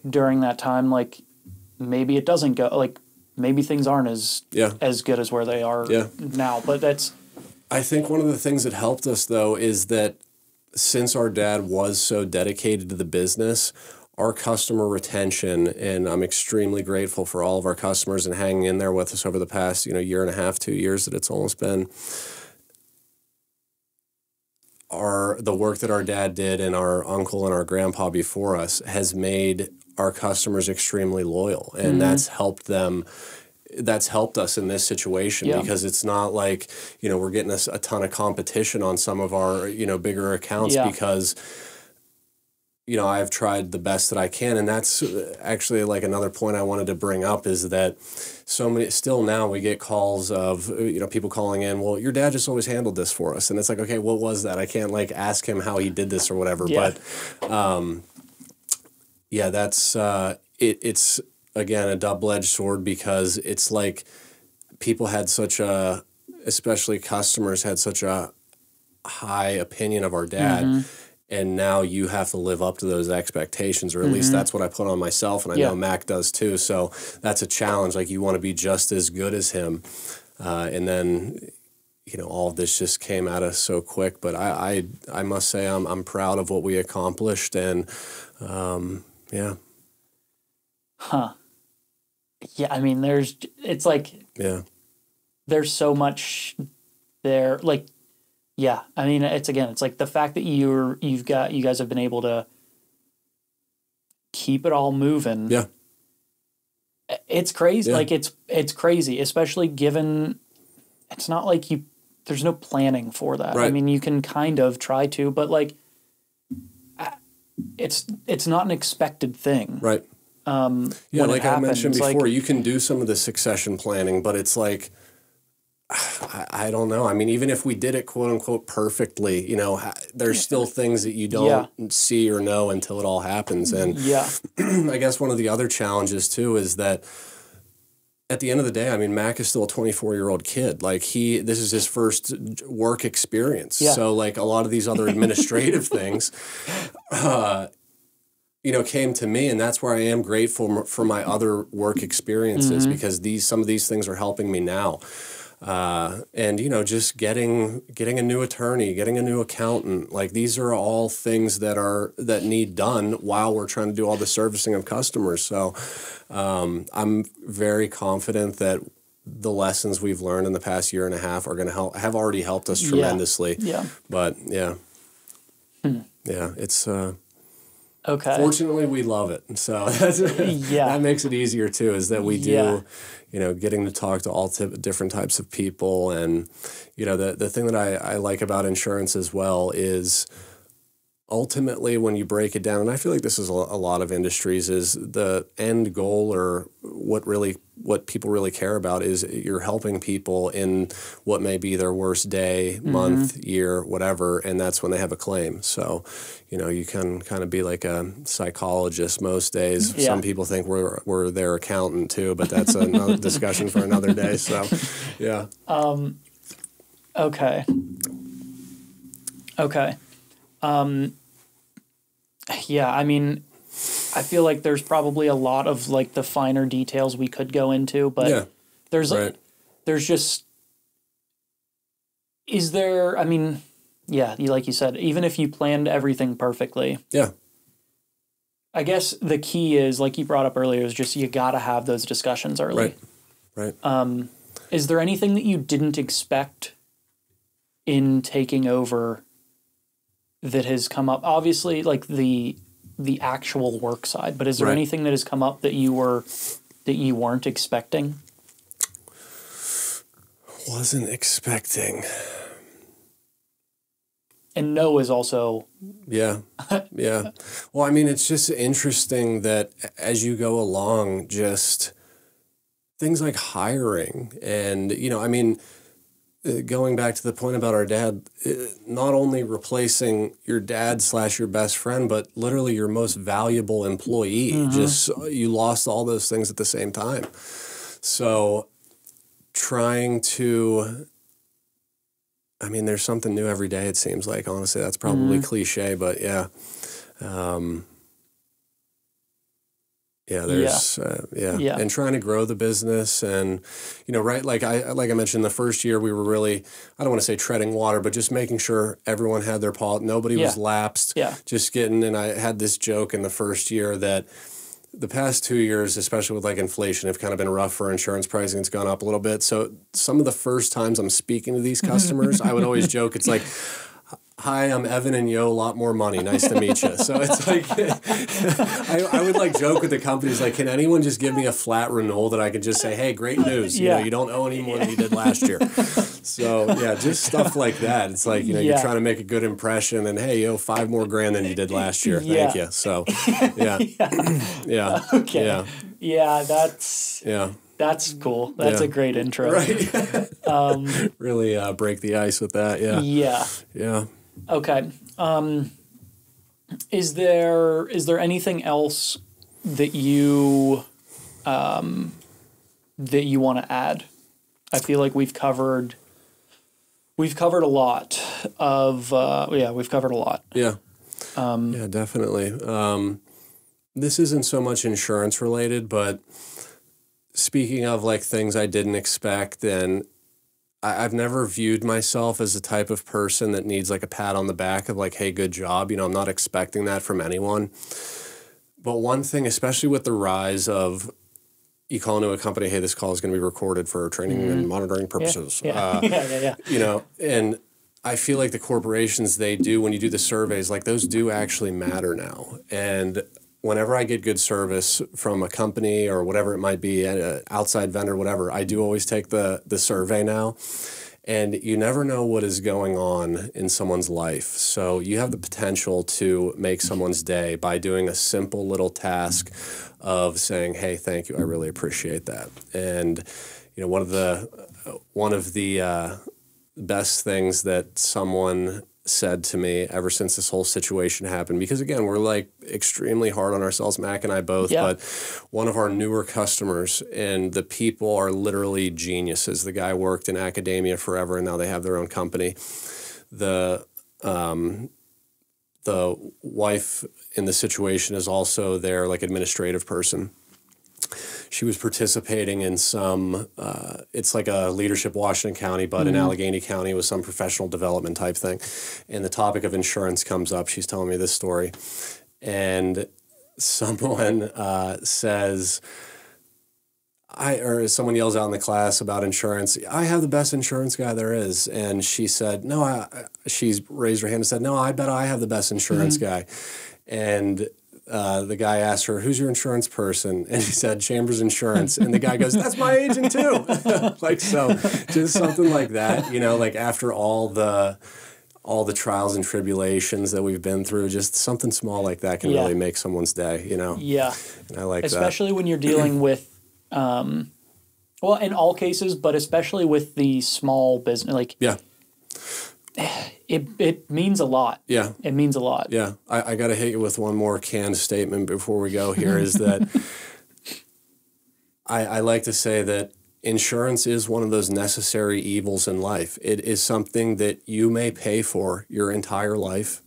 during that time, maybe it doesn't go, maybe things aren't as good as where they are now. But that's... I think one of the things that helped us, though, is that since our dad was so dedicated to the business, our customer retention, and I'm extremely grateful for all of our customers and hanging in there with us over the past, year and a half, 2 years that it's almost been. The work that our dad did and our uncle and our grandpa before us has made our customers extremely loyal, and that's helped them. That's helped us in this situation because it's not like, we're getting a ton of competition on some of our, bigger accounts because, I've tried the best that I can. And that's actually another point I wanted to bring up is that still now we get calls of, people calling in, well, your dad just always handled this for us. And it's like, okay, what was that? I can't ask him how he did this or whatever. Yeah. But that's, it's, again, a double-edged sword because it's like people had especially customers had such a high opinion of our dad, and now you have to live up to those expectations, or at least that's what I put on myself, and I know Mac does too, so that's a challenge. You want to be just as good as him, and then, all of this just came at us so quick, but I must say I'm proud of what we accomplished, and Huh. Yeah, there's so much there. It's the fact that you guys have been able to keep it all moving. Yeah. It's crazy. Yeah. It's crazy, especially given it's not there's no planning for that. Right. You can kind of try to, but it's not an expected thing. Right. I mentioned before, you can do some of the succession planning, but it's I don't know. Even if we did it quote unquote perfectly, there's still things that you don't see or know until it all happens. And I guess one of the other challenges too is that at the end of the day, Mac is still a 24-year-old kid. This is his first work experience. Yeah. So a lot of these other administrative things, came to me, and that's where I am grateful for my other work experiences because some of these things are helping me now. And just getting a new attorney, getting a new accountant, these are all things that need done while we're trying to do all the servicing of customers. So I'm very confident that the lessons we've learned in the past year and a half are going to have already helped us tremendously. Yeah. But yeah, it's Okay. Fortunately, we love it. So that makes it easier too, is that we do, getting to talk to all different types of people. And, the thing that I like about insurance as well is ultimately when you break it down, and I feel like this is a lot of industries, is the end goal, or what people really care about is you're helping people in what may be their worst day, month, year, whatever, and that's when they have a claim. So, you can kind of be like a psychologist most days. Yeah. Some people think we're their accountant too, but that's another discussion for another day. So, yeah. Okay. Yeah, I mean, I feel like there's probably a lot of like the finer details we could go into, but there's just, is there, I mean, like you said, even if you planned everything perfectly. Yeah. I guess the key is, like you brought up earlier, is just you got to have those discussions early. Right. Is there anything that you didn't expect in taking over that has come up? Obviously, like the actual work side, but is there anything that has come up that you weren't expecting? Wasn't expecting. And no is also... Yeah. Well, I mean, it's just interesting that as you go along, just things like hiring and, I mean, going back to the point about our dad, not only replacing your dad / your best friend, but literally your most valuable employee. Just you lost all those things at the same time. So trying to, I mean, there's something new every day, it seems like. Honestly, that's probably cliche, but yeah. And trying to grow the business, and like I mentioned, the first year we were really, I don't want to say treading water, but just making sure everyone had their nobody was lapsed. Just getting, and I had this joke in the first year that the past 2 years, especially with like inflation, have kind of been rough for insurance pricing. It's gone up a little bit. So some of the first times I'm speaking to these customers, I would always joke, it's like, hi, I'm Evan and a lot more money. Nice to meet you. So it's like, I would like joke with the companies, like, can anyone just give me a flat renewal that I could just say, hey, great news. You don't owe any more than you did last year. So just stuff like that. It's like, you're trying to make a good impression and hey, you owe $5 more grand than you did last year. Thank you. So Okay. Yeah, that's cool. That's a great intro. Right. Really break the ice with that. Yeah. Okay. Is there anything else that you want to add? I feel like we've covered a lot of we've covered a lot. Yeah. Definitely. This isn't so much insurance related, but speaking of like things I didn't expect, and I've never viewed myself as the type of person that needs like a pat on the back of like, hey, good job. I'm not expecting that from anyone. But one thing, especially with the rise of, you call into a company, hey, this call is going to be recorded for training and monitoring purposes. And I feel like the corporations, they do, when you do the surveys, like those do actually matter now. And whenever I get good service from a company or whatever it might be, an outside vendor, whatever, I do always take the survey now. And you never know what is going on in someone's life. So you have the potential to make someone's day by doing a simple little task of saying, hey, thank you, I really appreciate that. And one of the best things that someone said to me ever since this whole situation happened, because again, we're like extremely hard on ourselves, Mac and I both, but one of our newer customers, and the people are literally geniuses. The guy worked in academia forever and now they have their own company. The wife in the situation is also their like administrative person. She was participating in some, it's like a Leadership Washington County, but in Allegheny County was some professional development type thing. And the topic of insurance comes up. She's telling me this story. And someone says, someone yells out in the class about insurance, I have the best insurance guy there is. And she said, no, she's raised her hand and said, no, I bet I have the best insurance guy. And the guy asked her, "Who's your insurance person?" And she said, "Chambers Insurance." And the guy goes, "That's my agent too." Like, so just something like that, you know, like after all the trials and tribulations that we've been through, just something small like that can really make someone's day, you know? Yeah. And I like especially when you're dealing with, well, in all cases, but especially with the small business, like, it means a lot. Yeah. It means a lot. Yeah. I got to hit you with one more canned statement before we go here is that I like to say that insurance is one of those necessary evils in life. It is something that you may pay for your entire life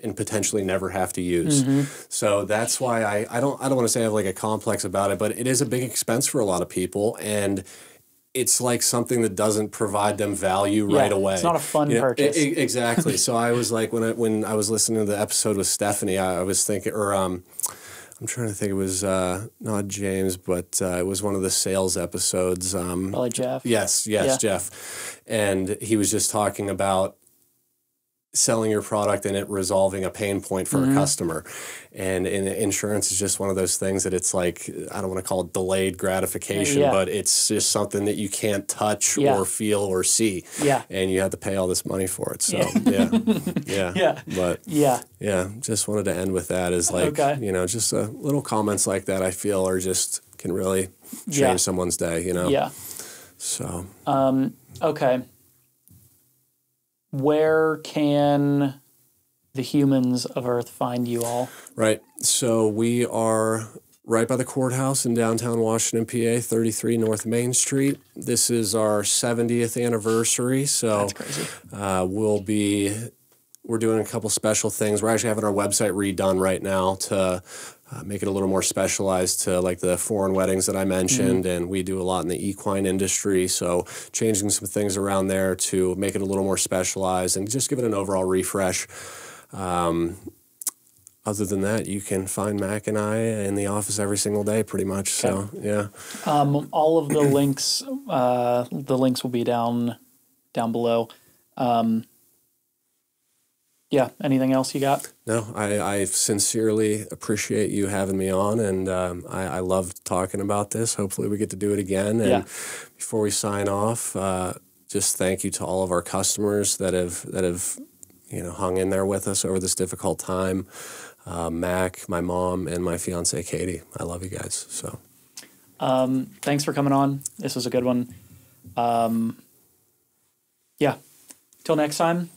and potentially never have to use. So that's why I don't want to say I have like a complex about it, but it is a big expense for a lot of people, and it's like something that doesn't provide them value right away. It's not a fun purchase. Exactly. So I was like, when I was listening to the episode with Stephanie, I was thinking, or I'm trying to think, it was not James, but it was one of the sales episodes. Probably Jeff. Yes, Jeff. And he was just talking about selling your product and it resolving a pain point for a customer. And insurance is just one of those things that it's like, I don't want to call it delayed gratification, but it's just something that you can't touch or feel or see. Yeah. And you have to pay all this money for it. So, But, just wanted to end with that is like, you know, just little comments like that I feel are just can really change someone's day, you know? Yeah. So. Okay. Where can the humans of Earth find you all? Right. So we are right by the courthouse in downtown Washington, PA, 33 North Main Street. This is our 70th anniversary. So that's crazy. We're doing a couple special things. We're actually having our website redone right now to make it a little more specialized to like the foreign weddings that I mentioned, and we do a lot in the equine industry, so changing some things around there to make it a little more specialized and just give it an overall refresh. Other than that, you can find Mac and I in the office every single day pretty much, so yeah. All of the links will be down below. Yeah. Anything else you got? No, I sincerely appreciate you having me on, and I love talking about this. Hopefully we get to do it again. And before we sign off, just thank you to all of our customers that have hung in there with us over this difficult time. Mac, my mom, and my fiance Katie. I love you guys. So, thanks for coming on. This was a good one. Till next time.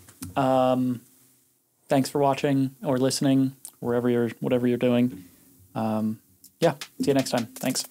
Thanks for watching or listening, whatever you're doing. See you next time. Thanks.